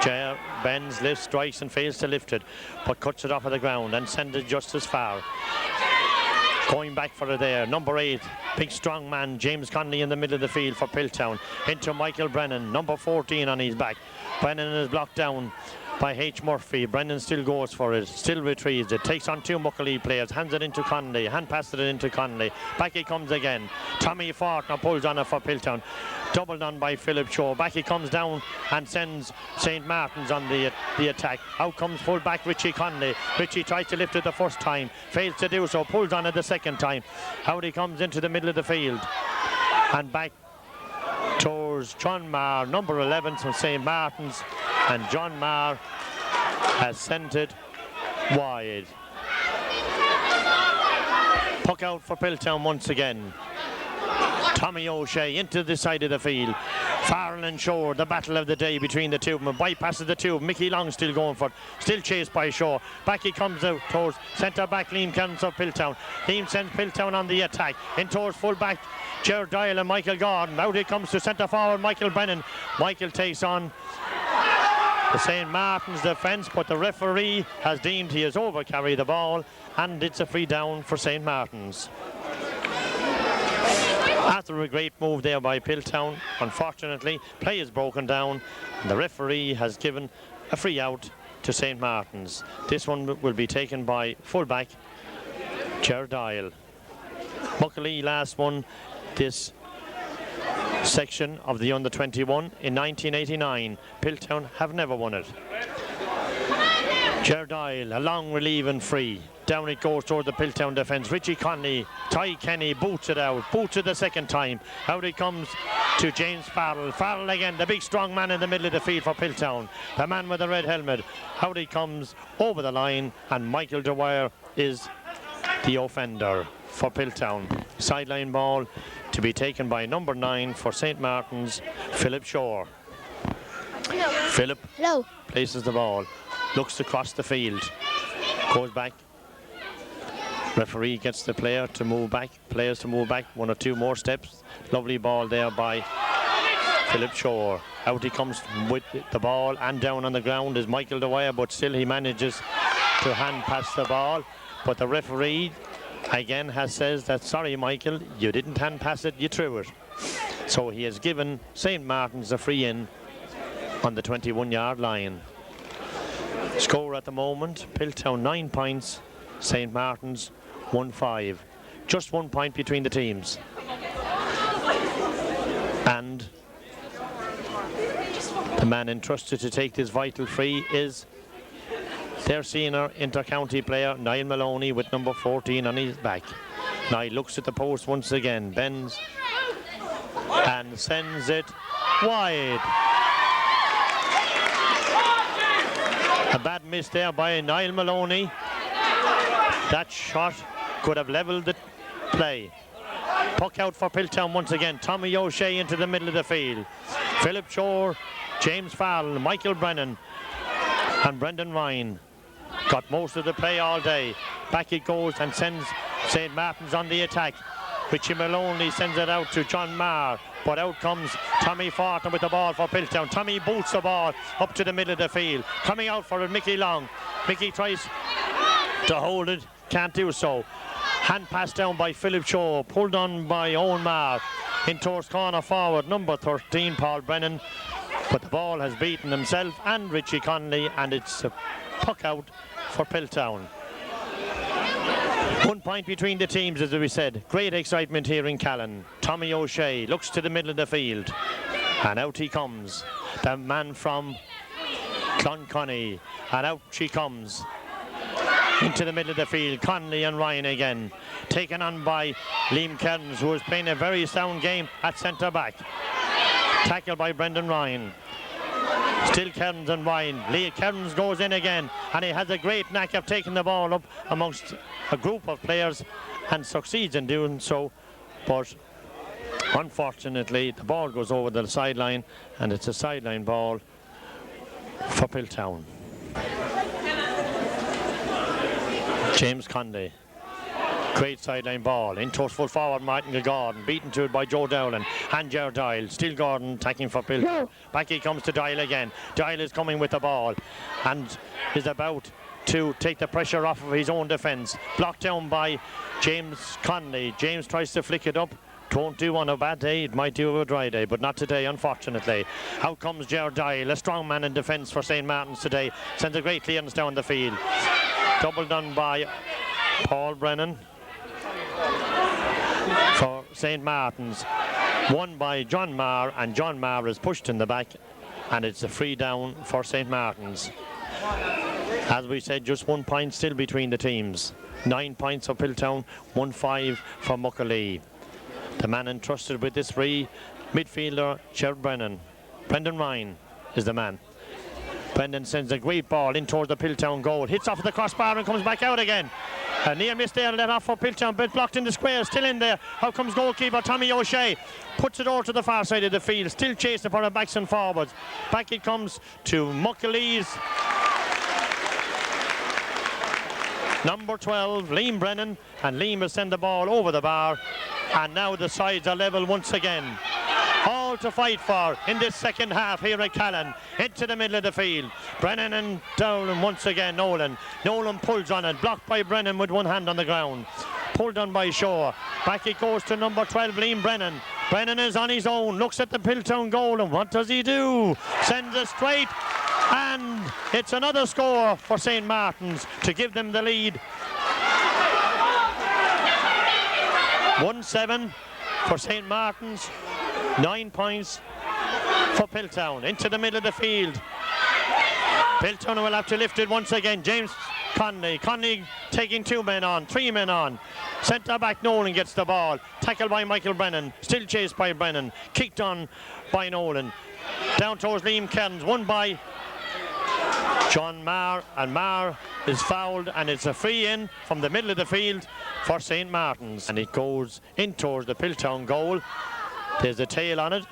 Ger bends, lifts, strikes and fails to lift it, but cuts it off of the ground and sends it just as far. Going back for it there, number 8, big strong man, James Connolly in the middle of the field for Piltown. Into Michael Brennan, number 14 on his back. Brennan is blocked down by H. Murphy. Brennan still goes for it, still retrieves it, takes on 2 Muckalee players, hands it into Connolly, hand passes it into Connolly. Back he comes again. Tommy Fortner pulls on it for Piltown. Doubled on by Philip Shaw. Back he comes down and sends St. Martin's on the attack. Out comes full back Richie Connolly. Richie tries to lift it the first time, fails to do so, pulls on it the second time. Out he comes into the middle of the field and back towards John Marr, number 11 from St. Martin's, and John Marr has sent it wide. Puck out for Piltown once again. Tommy O'Shea into the side of the field. Farrell and Shore, the battle of the day between the two of them. Bypasses the two of them. Mickey Long still going for it. Still chased by Shaw. Back he comes out towards centre back Liam Cannons of Piltown. Liam sends Piltown on the attack. In towards full back Ger Dial and Michael Gordon. Out he comes to centre forward Michael Brennan. Michael takes on the St. Martin's defence, but the referee has deemed he has overcarried the ball, and it's a free down for St. Martin's. After a great move there by Piltown, unfortunately, play is broken down, and the referee has given a free out to St. Martin's. This one will be taken by fullback Ger Dial. Muckalee last won this section of the under-21 in 1989. Piltown have never won it. Ger Dial, a long relieve and free. Down it goes toward the Piltown defence. Richie Connolly, Ty Kenny boots it out. Boots it the second time. Out it comes to James Farrell. Farrell again, the big strong man in the middle of the field for Piltown. The man with the red helmet. Out it comes over the line, and Michael Dwyer is the offender for Piltown. Sideline ball to be taken by number 9 for St. Martin's, Philip Shore. Hello. Philip Hello. places the ball, looks across the field, goes back. Referee gets the player to move back, players to move back 1 or 2 more steps. Lovely ball there by Philip Shore. Out he comes with the ball, and down on the ground is Michael Dwyer, but still he manages to hand pass the ball. But the referee again says that, sorry Michael, you didn't hand pass it, you threw it. So he has given St. Martin's a free in on the 21-yard line. Score at the moment, Piltown 9 points, St. Martin's 1-5. Just 1 point between the teams. And the man entrusted to take this vital free is their senior inter-county player, Niall Maloney, with number 14 on his back. Niall looks at the post once again, bends and sends it wide. A bad miss there by Niall Maloney. That shot could have levelled the play. Puck out for Piltown once again. Tommy O'Shea into the middle of the field. Philip Shore, James Farrell, Michael Brennan and Brendan Ryan got most of the play all day. Back it goes and sends St. Martin's on the attack. Richie Maloney sends it out to John Marr, but out comes Tommy Fortin with the ball for Piltown. Tommy boots the ball up to the middle of the field. Coming out for it, Mickey Long. Mickey tries to hold it, can't do so. Hand pass down by Philip Shaw, pulled on by Owen Marr. In towards corner forward, number 13, Paul Brennan. But the ball has beaten himself and Richie Connolly, and it's a puck out for Piltown. 1 point between the teams, as we said. Great excitement here in Callan. Tommy O'Shea looks to the middle of the field, and out he comes. The man from Clonconny, and out she comes. Into the middle of the field, Connolly and Ryan again. Taken on by Liam Kearns, who is playing a very sound game at centre back. Tackled by Brendan Ryan. Still Kearns and Ryan. Lee Kearns goes in again, and he has a great knack of taking the ball up amongst a group of players and succeeds in doing so. But unfortunately, the ball goes over the sideline, and it's a sideline ball for Piltown. James Conley. Great sideline ball. In towards full forward, Martin Gordon. Beaten to it by Joe Dowland. And Ger Doyle. Still Gordon attacking for Piltown. Back he comes to Doyle again. Doyle is coming with the ball and is about to take the pressure off of his own defence. Blocked down by James Conley. James tries to flick it up. Won't do on a bad day, it might do a dry day, but not today, unfortunately. Out comes Ger Doyle, a strong man in defence for St. Martin's today. Sends a great clearance down the field. Double done by Paul Brennan for St. Martin's. Won by John Marr, and John Marr is pushed in the back, and it's a free down for St. Martin's. As we said, just 1 point still between the teams. 9 points for Piltown, 1-5 for Muckalee. The man entrusted with this free, midfielder Ger Brennan. Brendan Ryan is the man. Brendan sends a great ball in towards the Piltown goal. Hits off the crossbar and comes back out again. A near miss there, let off for Piltown, but blocked in the square, still in there. Out comes goalkeeper Tommy O'Shea. Puts it over to the far side of the field, still chasing for the backs and forwards. Back it comes to Muckalee's number 12, Liam Brennan, and Liam will send the ball over the bar, and now the sides are level once again. All to fight for in this second half here at Callan. Into the middle of the field. Brennan and Dowland once again. Nolan pulls on it. Blocked by Brennan with one hand on the ground. Pulled on by Shaw. Back it goes to number 12, Liam Brennan. Brennan is on his own. Looks at the Piltown goal, and what does he do? Sends it straight. And it's another score for St. Martin's to give them the lead. 1-7 for St. Martin's. 9 points for Piltown. Into the middle of the field. Piltown will have to lift it once again. James Conley. Conley taking 2 men on, 3 men on. Centre back Nolan gets the ball. Tackled by Michael Brennan. Still chased by Brennan. Kicked on by Nolan. Down towards Liam Kearns. Won by John Marr, and Marr is fouled, and it's a free in from the middle of the field for St. Martin's, and it goes in towards the Piltown goal. There's a tail on it.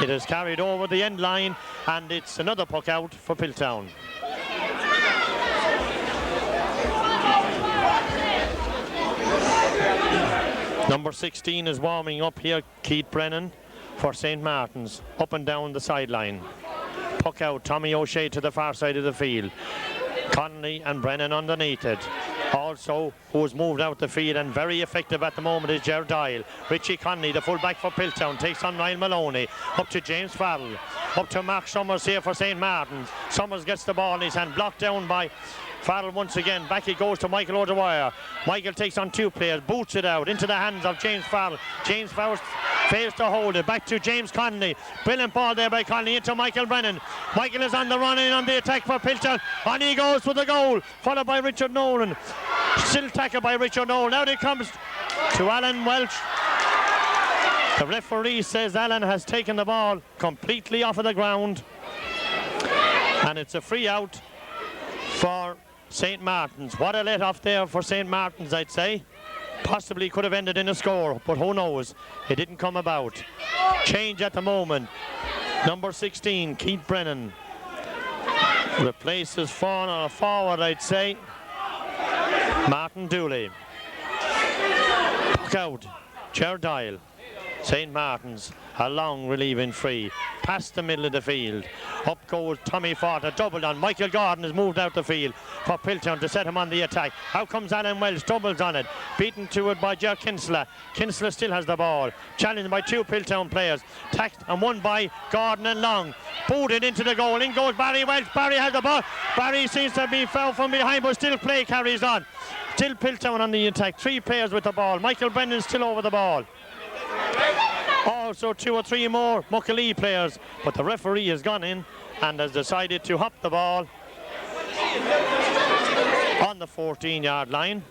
It is carried over the end line, and it's another puck out for Piltown. Number 16 is warming up here, Keith Brennan for St. Martin's, up and down the sideline. Puck out, Tommy O'Shea to the far side of the field. Connolly and Brennan underneath it. Also, who's moved out the field and very effective at the moment is Ger Doyle. Richie Connolly, the full back for Piltown, takes on Niall Maloney. Up to James Farrell. Up to Mark Summers here for St. Martin's. Summers gets the ball in his hand, blocked down by Farrell once again. Back it goes to Michael O'Dwyer. Michael takes on 2 players, boots it out into the hands of James Farrell. James Farrell fails to hold it. Back to James Connolly. Brilliant ball there by Connolly into Michael Brennan. Michael is on the run in on the attack for Piltown. On he goes for the goal, followed by Richard Nolan. Still tackled by Richard Nolan. Now it comes to Alan Welch. The referee says Alan has taken the ball completely off of the ground, and it's a free out for St. Martin's. What a let off there for St. Martin's, I'd say. Possibly could have ended in a score, but who knows? It didn't come about. Change at the moment. Number 16, Keith Brennan, replaces Fawn on a forward, I'd say. Martin Dooley. Puck out. Gerdile, St. Martin's, a long relieving free, past the middle of the field. Up goes Tommy Ford, a double on. Michael Gordon has moved out the field for Piltown to set him on the attack. Out comes Alan Welsh, doubles on it, beaten to it by Ger Kinsella. Kinsella still has the ball, challenged by two Piltown players, tacked and won by Gordon and Long. Booted into the goal, in goes Barry Welsh. Barry has the ball. Barry seems to be fouled from behind, but still play carries on. Still Piltown on the attack, three players with the ball. Michael Brennan still over the ball. Also 2 or 3 more Muckalee players, but the referee has gone in and has decided to hop the ball on the 14-yard line.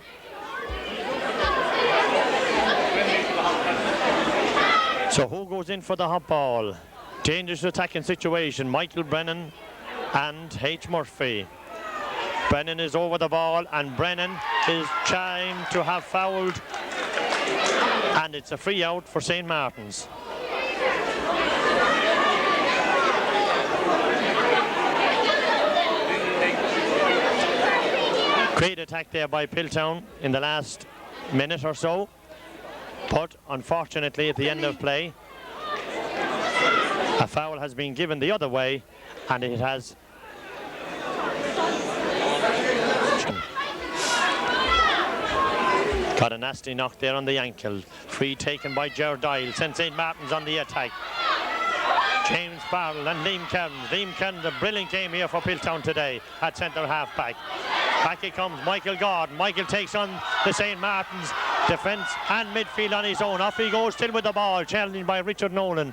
So who goes in for the hop ball? Dangerous attacking situation, Michael Brennan and H. Murphy. Brennan is over the ball and Brennan is chimed to have fouled, and it's a free out for St. Martin's. Great attack there by Piltown in the last minute or so, but unfortunately at the end of play a foul has been given the other way, and it has got a nasty knock there on the ankle. Free taken by Gerdile, sent St. Martin's on the attack. James Farrell and Liam Kearns. Liam Kearns, a brilliant game here for Piltown today at centre half back. Back it comes Michael Gordon. Michael takes on the St. Martin's defence and midfield on his own. Off he goes, still with the ball, challenged by Richard Nolan.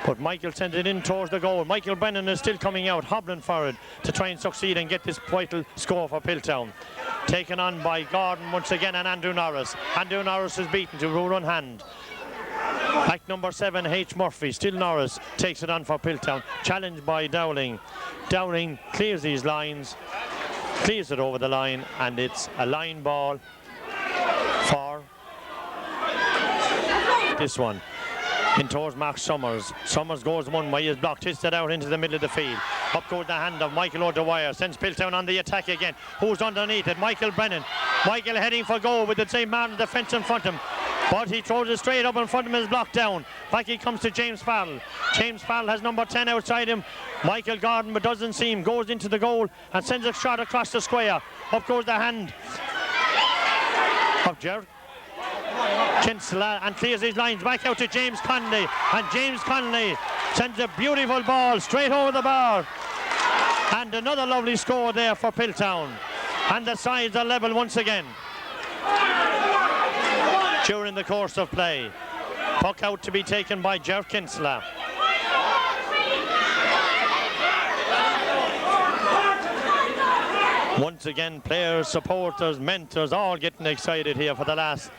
But Michael sends it in towards the goal. Michael Brennan is still coming out, hobbling for it to try and succeed and get this vital score for Piltown. Taken on by Gordon once again and Andrew Norris. Andrew Norris is beaten to rule on hand. Back number 7, H. Murphy. Still Norris takes it on for Piltown. Challenged by Dowling. Dowling clears these lines, clears it over the line, and it's a line ball for this one. In towards Mark Summers. Summers goes one way, is blocked, hits it out into the middle of the field. Up goes the hand of Michael O'Dwyer, sends Piltown on the attack again. Who's underneath it? Michael Brennan. Michael heading for goal with the St. Martin defence in front of him. But he throws it straight up in front of him, is blocked down. Back he comes to James Farrell. James Farrell has number 10 outside him. Michael Gordon, but doesn't see him, goes into the goal and sends a shot across the square. Up goes the hand of Gerard Kinsella and clears his lines. Back out to James Conley, and James Conley sends a beautiful ball straight over the bar, and another lovely score there for Piltown, and the sides are level once again. During the course of play, puck out to be taken by Gerard Kinsella. Once again, players, supporters, mentors, all getting excited here for the last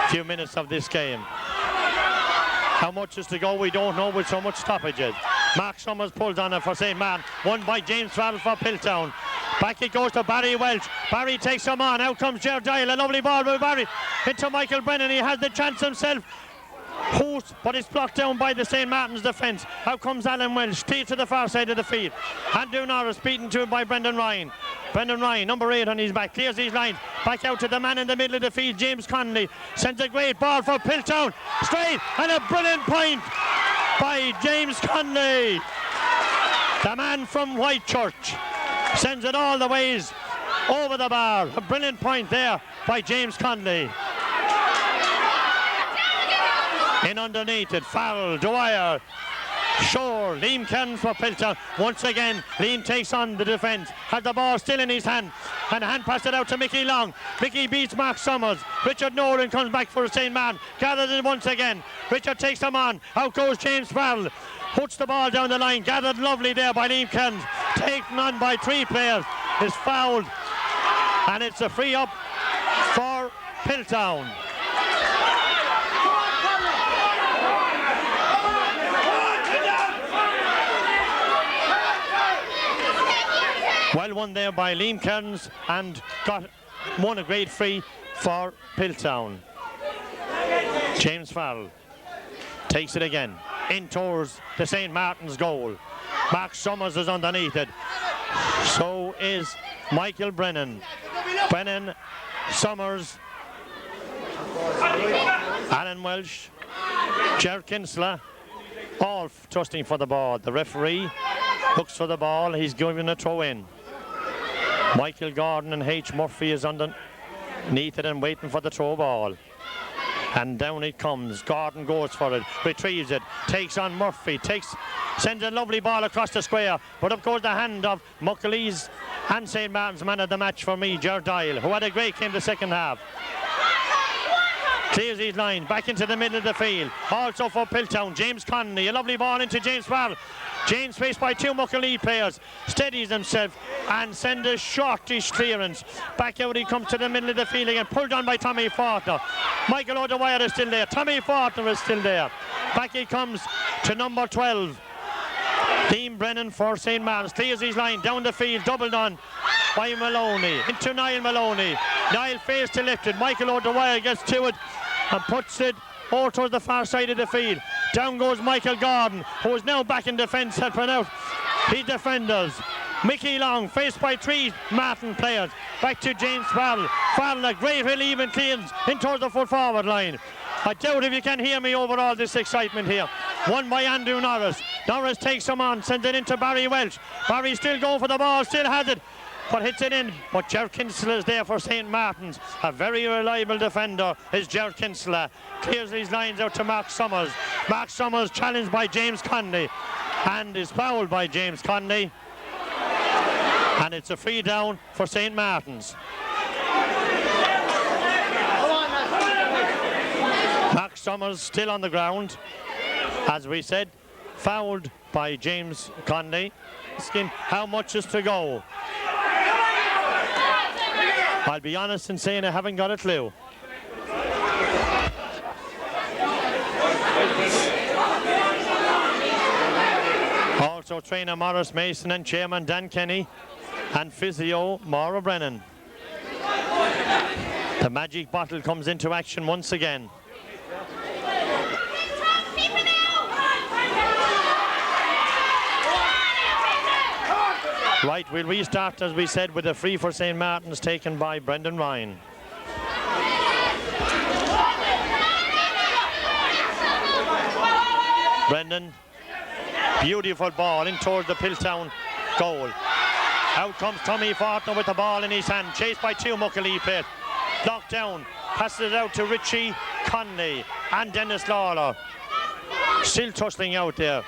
few minutes of this game. How much is to go, we don't know, with so much stoppages. Mark Summers pulls on it for St. Martin, won by James Farrell for Piltown. Back it goes to Barry Welch. Barry takes him on. Out comes Gerdile. A lovely ball by Barry into Michael Brennan. He has the chance himself. But it's blocked down by the St. Martin's defence. Out comes Alan Welsh, steer to the far side of the field. Andrew Norris beaten to it by Brendan Ryan. Brendan Ryan, number 8 on his back, clears his lines. Back out to the man in the middle of the field, James Conley. Sends a great ball for Piltown. Straight, and a brilliant point by James Conley. The man from Whitechurch sends it all the ways over the bar. A brilliant point there by James Conley. In underneath it, Farrell, Dwyer, Shore, Liam Kearns for Piltown. Once again, Liam takes on the defence, has the ball still in his hand, and hand passed it out to Mickey Long. Mickey beats Mark Summers. Richard Nolan comes back for St. Martin, gathers it once again. Richard takes him on. Out goes James Farrell, puts the ball down the line, gathered lovely there by Liam Kearns, taken on by 3 players, is fouled, and it's a free up for Piltown. Well won there by Liam Kearns, and won a great free for Piltown. James Farrell takes it again in towards the St. Martin's goal. Mark Summers is underneath it. So is Michael Brennan. Brennan, Summers. Alan Welsh, Ger Kinsella, all trusting for the ball. The referee looks for the ball. He's giving a throw in. Michael Gordon and H. Murphy is underneath it and waiting for the throw ball. And down it comes. Gordon goes for it, retrieves it, takes on Murphy, sends a lovely ball across the square, but up goes the hand of Muckley's and St. Martin's man of the match for me, Ger Dial, who had a great game the second half. Clears his line, back into the middle of the field. Also for Piltown, James Connolly, a lovely ball into James Farrell. James faced by two Muckley players, steadies himself and sends a shortish clearance. Back out he comes to the middle of the field again, pulled on by Tommy Fortner. Michael O'Dwyer is still there, Tommy Fortner is still there. Back he comes to number 12. Dean Brennan for St. Martin's, clears his line, down the field, doubled on by Maloney, into Niall Maloney. Niall fails to lift it, Michael O'Dwyer gets to it and puts it over towards the far side of the field. Down goes Michael Gordon, who is now back in defence, helping out his defenders. Mickey Long, faced by three Martin players. Back to James Farrell. Farrell, a great relief and cleans in towards the full forward line. I doubt if you can hear me over all this excitement here. Won by Andrew Norris. Norris takes him on, sends it into Barry Welch. Barry still going for the ball, still has it, but hits it in. But Ger Kinsella is there for St. Martin's. A very reliable defender is Ger Kinsella. Clears these lines out to Mark Summers. Mark Summers challenged by James Conley and is fouled by James Conley. And it's a free down for St. Martin's. Mark Summers still on the ground, as we said, fouled by James Conley. Asking how much is to go. I'll be honest in saying I haven't got a clue. Also trainer Morris Mason and chairman Dan Kenny and physio Maura Brennan. The magic bottle comes into action once again. Right, we'll restart, as we said, with a free for St. Martin's taken by Brendan Ryan. Brendan, beautiful ball in towards the Piltown goal. Out comes Tommy Fortner with the ball in his hand, chased by two Muckley players. Knocked down, passes it out to Richie Conley and Dennis Lawler. Still tussling out there.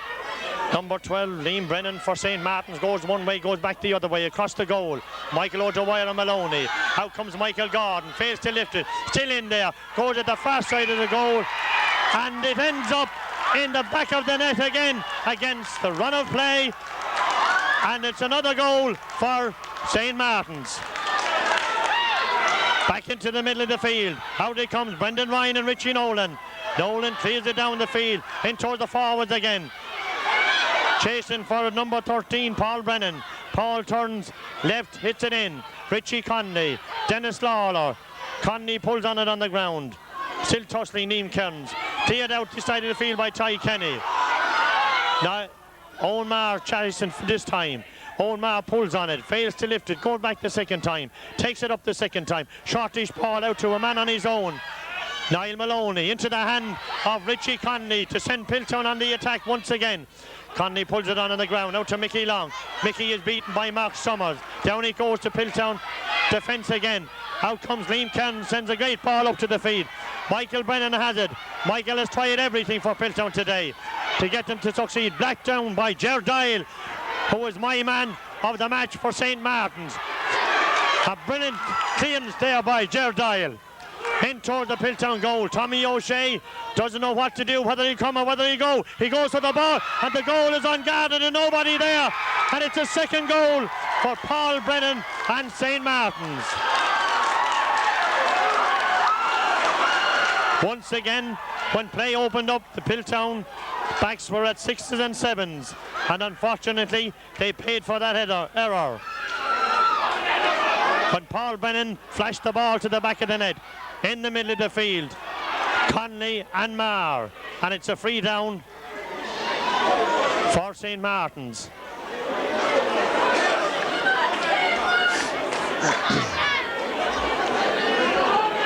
Number 12, Liam Brennan for St. Martin's, goes one way, goes back the other way, across the goal. Michael O'Dwyer and Maloney. Out comes Michael Gordon, fails to lift it, still in there, goes at the far side of the goal, and it ends up in the back of the net again against the run of play, and it's another goal for St. Martin's. Back into the middle of the field. Out it comes Brendan Ryan and Richie Nolan. Nolan clears it down the field, in towards the forwards again. Chasing for number 13, Paul Brennan. Paul turns left, hits it in. Richie Conley, Dennis Lawler. Conley pulls on it on the ground. Still tussling Neem Kearns. Cleared out this side of the field by Ty Kenny. Now, Omar chasing this time. Omar pulls on it, fails to lift it, goes back the second time. Takes it up the second time. Shortish ball out to a man on his own. Niall Maloney into the hand of Richie Conley to send Piltown on the attack once again. Conley pulls it on the ground, out to Mickey Long. Mickey is beaten by Mark Summers. Down he goes to Piltown defence again. Out comes Liam Cannon, sends a great ball up to the feed. Michael Brennan has it. Michael has tried everything for Piltown today to get them to succeed. Black down by Ger Dial, who is my man of the match for St. Martin's. A brilliant clearance there by Ger Dial. In toward the Piltown goal. Tommy O'Shea doesn't know what to do, whether he'll come or whether he'll go. He goes for the ball, and the goal is unguarded and nobody there. And it's a second goal for Paul Brennan and St. Martin's. Once again, when play opened up, the Piltown backs were at 6s and 7s. And unfortunately, they paid for that error. When Paul Brennan flashed the ball to the back of the net, in the middle of the field, Conley and Marr, and it's a free down for St. Martin's.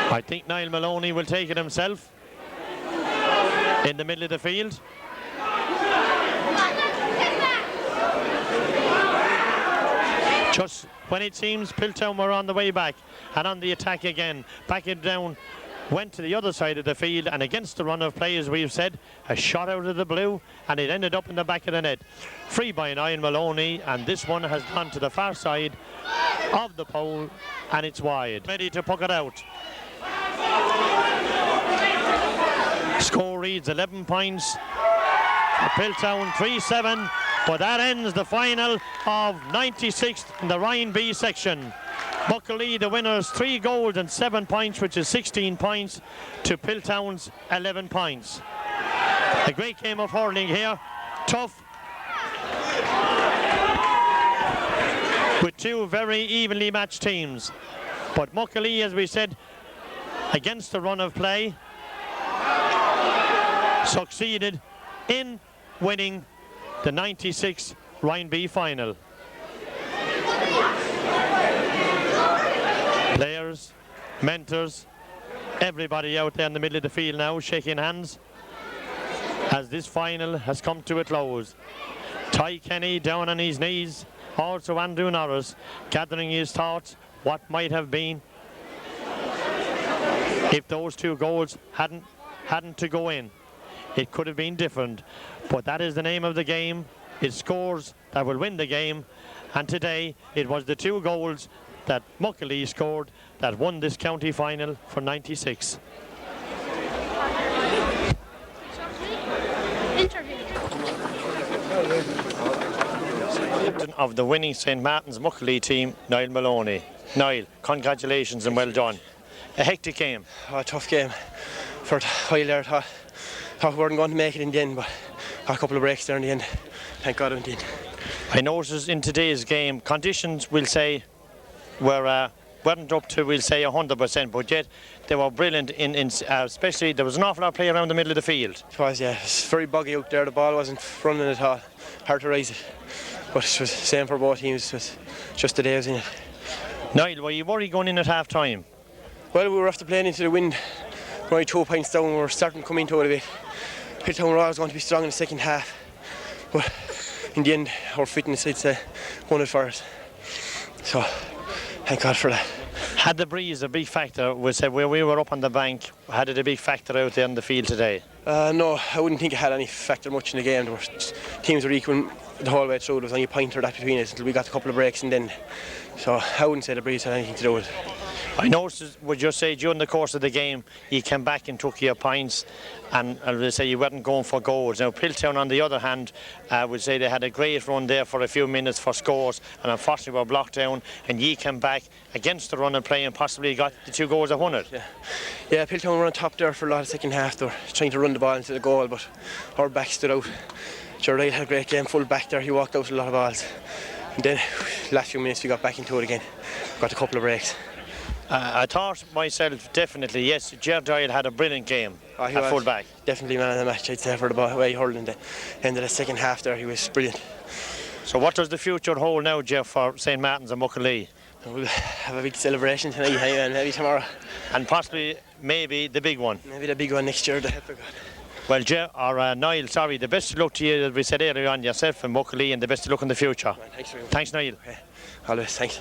I think Niall Maloney will take it himself. in the middle of the field. Just when it seems Piltown were on the way back and on the attack again, back it down, went to the other side of the field, and against the run of play, as we've said, a shot out of the blue, and it ended up in the back of the net. Free by Niall Maloney, and this one has gone to the far side of the pole, and it's wide. Ready to puck it out. Score reads 11 points for Piltown, 3-7, but that ends the final of 96th in the Ryan B section. Buckley, the winners, 3 goals and 7 points, which is 16 points to Piltown's 11 points. A great game of hurling here, tough, with 2 very evenly matched teams. But Buckley, as we said, against the run of play, succeeded in winning the 96 Ryan B final. Players, mentors, everybody out there in the middle of the field now shaking hands as this final has come to a close. Ty Kenny down on his knees, also Andrew Norris gathering his thoughts, what might have been if those 2 goals hadn't to go in. It could have been different, but that is the name of the game. It's scores that will win the game, and today it was the 2 goals that Muckley scored that won this county final for 96. Captain of the winning St. Martin's Muckley team, Niall Maloney. Niall, congratulations and well done. A hectic game. A tough game for a while there. Thought we weren't going to make it in the end, but a couple of breaks there in the end. Thank God it did. I noticed in today's game, conditions, we'll say, weren't up to, we'll say, 100%, but yet they were brilliant especially there was an awful lot of play around the middle of the field. It was, yeah. It was very buggy out there. The ball wasn't running at all. Hard to raise it. But it was the same for both teams. It was just the day I was in it. Niall, were you worried going in at half time? Well, we were after playing into the wind. We're only 2 points down. We were starting to come into it a bit. Piltown were always going to be strong in the second half. But in the end, our fitness, I'd say, won it for us. So, thank God for that. Had the breeze a big factor? We said where we were up on the bank, had it a big factor out there on the field today? No, I wouldn't think it had any factor much in the game. Teams were equal the whole way through. There was only a point or that between us until we got a couple of breaks, and then. So I wouldn't say the breeze had anything to do with it. I noticed, would you say, during the course of the game, you came back and took your points, and I would say you weren't going for goals. Now, Piltown, on the other hand, I would say they had a great run there for a few minutes for scores, and unfortunately were blocked down, and ye came back against the run and play and possibly got the 2 goals that won it. Yeah, Piltown were on top there for a lot of the second half. They were trying to run the ball into the goal, but our back stood out. Gerald had a great game, full back there. He walked out a lot of balls. And then, last few minutes, we got back into it again. Got a couple of breaks. I thought myself, definitely, yes, Ger Doyle had a brilliant game at full back. Definitely man of the match, I'd say, for the way he hurled in the end of the second half there. He was brilliant. So what does the future hold now, Jeff, for St. Martin's and Muckley? We'll have a big celebration tonight, and maybe tomorrow. And possibly, maybe the big one. Maybe the big one next year, the help of God. Well, Niall, sorry, the best of luck to you, as we said earlier on, yourself and Muckley, and the best of luck in the future. Man, thanks very much. Thanks, Niall. Okay. Always, thanks.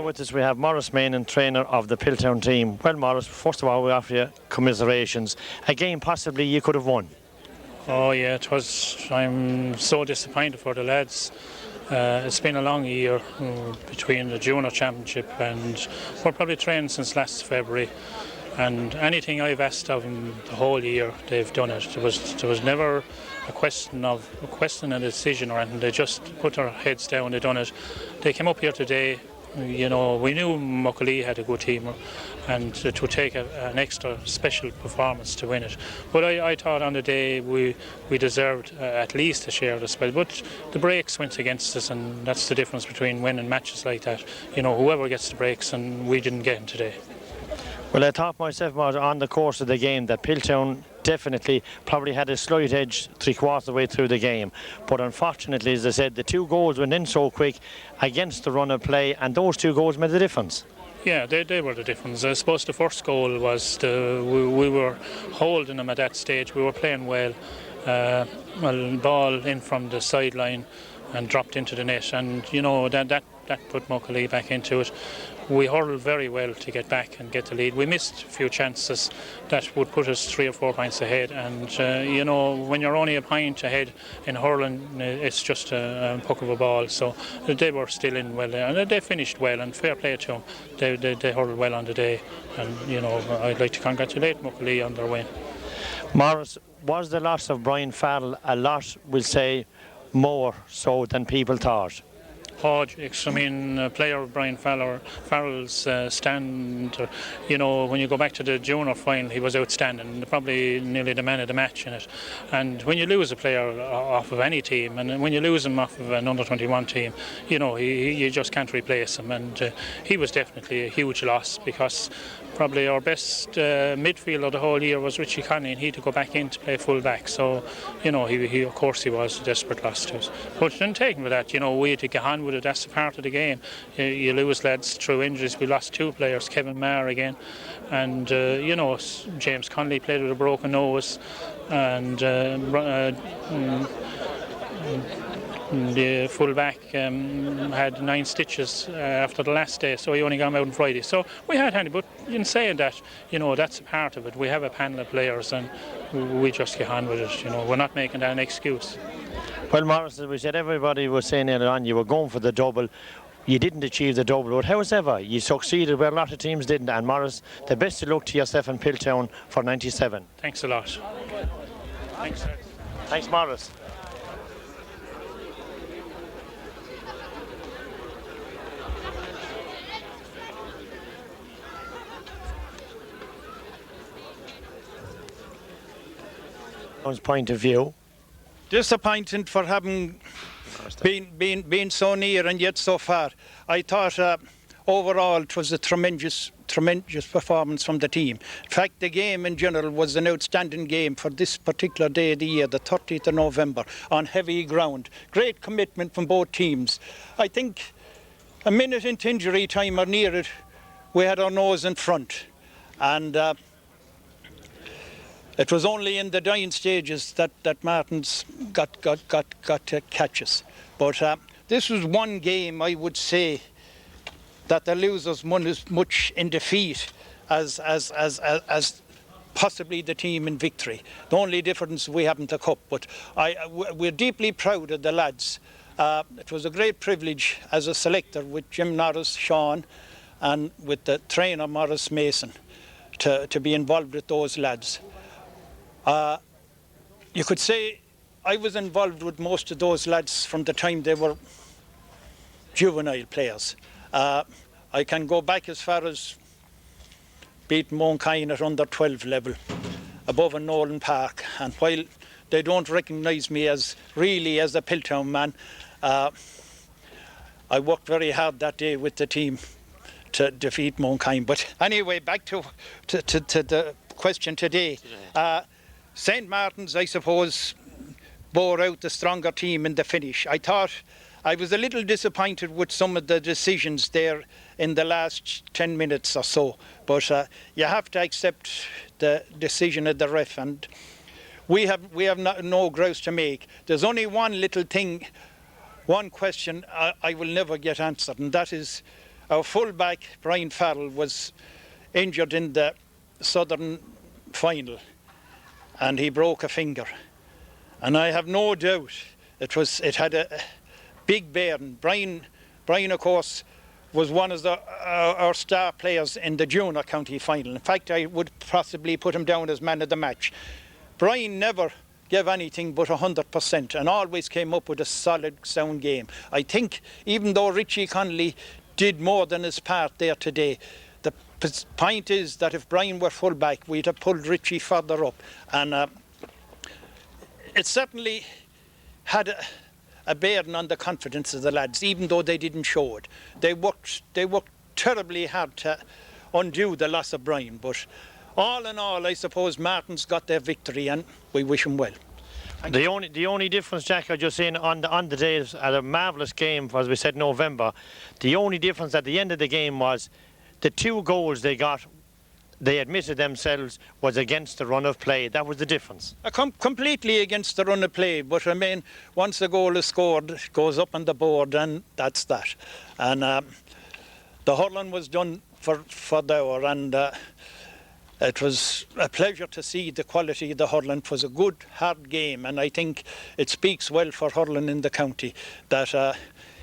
With us we have Maurice Main, trainer of the Piltown team. Well, Maurice, first of all, we offer you commiserations. A game possibly you could have won. Oh yeah, it was. I'm so disappointed for the lads. It's been a long year between the junior championship, and we're probably training since last February. And anything I've asked of them the whole year, they've done it. There was never a question of a decision or anything. They just put their heads down. They done it. They came up here today. You know, we knew Muckley had a good team, and it would take an extra special performance to win it. But I thought on the day we deserved at least a share of the spell. But the breaks went against us, and that's the difference between winning matches like that. You know, whoever gets the breaks, and we didn't get them today. Well, I thought myself on the course of the game that Piltown definitely probably had a slight edge 3/4 of the way through the game. But unfortunately, as I said, the 2 goals went in so quick against the run of play, and those 2 goals made the difference. Yeah, they were the difference. I suppose the first goal was we were holding them at that stage. We were playing well. Ball in from the sideline and dropped into the net, and you know that put Muckalee back into it. We hurled very well to get back and get the lead. We missed a few chances that would put us 3 or 4 points ahead, and you know, when you're only a point ahead in hurling, it's just a puck of a ball. So they were still in well there, and they finished well, and fair play to them. They hurled well on the day, and you know, I'd like to congratulate Muckalee on their win. Morris, was the loss of Brian Farrell a lot, we'll say, more so than people thought? I mean, a player of Brian Farrell's stand, you know, when you go back to the junior final, he was outstanding, probably nearly the man of the match in it. And when you lose a player off of any team, and when you lose him off of an under-21 team, you know, you just can't replace him. And he was definitely a huge loss, because probably our best midfielder the whole year was Richie Conley, and he had to go back in to play full back. So, you know, he of course he was a desperate loss to us. But didn't take him with that. You know, we had to get on with it. That's a part of the game. You lose lads through injuries. We lost 2 players, Kevin Maher again, and you know, James Conley played with a broken nose, and the full-back had 9 stitches after the last day, so he only got him out on Friday. So we had handy, but in saying that, you know, that's a part of it. We have a panel of players, and we just get on with it. You know, we're not making that an excuse. Well, Morris, as we said, everybody was saying earlier on, you were going for the double. You didn't achieve the double, but however, you succeeded where a lot of teams didn't. And Morris, the best of luck to yourself and Piltown for 97. Thanks a lot. Thanks, sir. Thanks, Morris. Point of view. Disappointed for having been so near and yet so far. I thought overall it was a tremendous performance from the team. In fact, the game in general was an outstanding game for this particular day of the year, the 30th of November, on heavy ground. Great commitment from both teams. I think a minute into injury time or near it, we had our nose in front, and it was only in the dying stages that Martins got to catch us. But this was one game, I would say, that the losers won as much in defeat as possibly the team in victory. The only difference, we haven't a cup, but we're deeply proud of the lads. It was a great privilege as a selector with Jim Norris, Sean, and with the trainer Morris Mason to be involved with those lads. You could say I was involved with most of those lads from the time they were juvenile players. I can go back as far as beating Monkine at under 12 level, above in Nolan Park, and while they don't recognise me as really as a Piltown man, I worked very hard that day with the team to defeat Monkine. But anyway, back to the question today. St. Martin's, I suppose, bore out the stronger team in the finish. I thought I was a little disappointed with some of the decisions there in the last 10 minutes or so, but you have to accept the decision of the ref, and we have no grouse to make. There's only one little thing, one question I will never get answered, and that is our full-back Brian Farrell was injured in the Southern final, and he broke a finger, and I have no doubt it had a big bearing. Brian, of course, was one of our star players in the junior county final. In fact, I would possibly put him down as man of the match. Brian never gave anything but 100% and always came up with a solid, sound game. I think even though Richie Conley did more than his part there today, the point is that if Brian were full-back, we'd have pulled Richie further up. And it certainly had a bearing on the confidence of the lads, even though they didn't show it. They worked terribly hard to undo the loss of Brian. But all in all, I suppose Martin's got their victory and we wish him well. The only difference, Jack, I just saying on the day at a marvellous game, as we said, November. The only difference at the end of the game was the 2 goals they got. They admitted themselves was against the run of play. That was the difference. Completely against the run of play, but I mean, once a goal is scored, it goes up on the board, and that's that. And the hurling was done for the hour, and it was a pleasure to see the quality of the hurling. It was a good, hard game, and I think it speaks well for hurling in the county that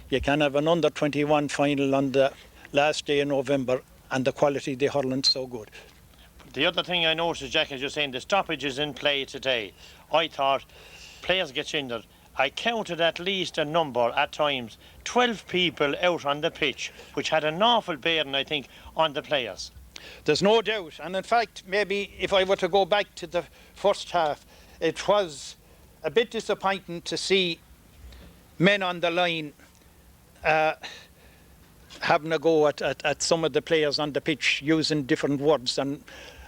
you can have an under-21 final on the last day in November, and the quality of the hurling so good. The other thing I noticed, Jack, as you're saying, the stoppages in play today. I thought players get injured. I counted at least a number at times, 12 people out on the pitch, which had an awful bearing, I think, on the players. There's no doubt, and in fact, maybe if I were to go back to the first half, it was a bit disappointing to see men on the line having a go at some of the players on the pitch using different words and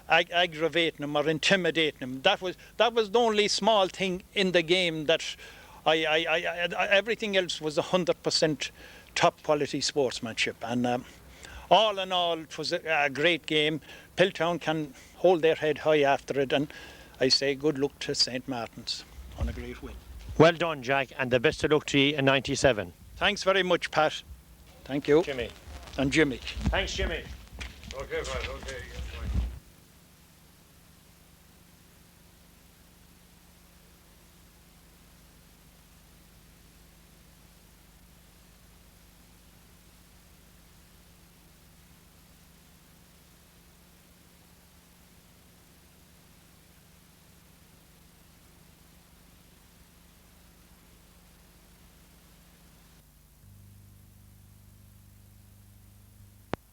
aggravating them or intimidating them. That was the only small thing in the game that everything else was 100% top quality sportsmanship. And all in all, it was a great game. Piltown can hold their head high after it, and I say good luck to St. Martin's on a great win. Well done, Jack, and the best of luck to you in 97. Thanks very much, Pat. Thank you. Jimmy. And Jimmy. Thanks, Jimmy. Okay, Pat, okay.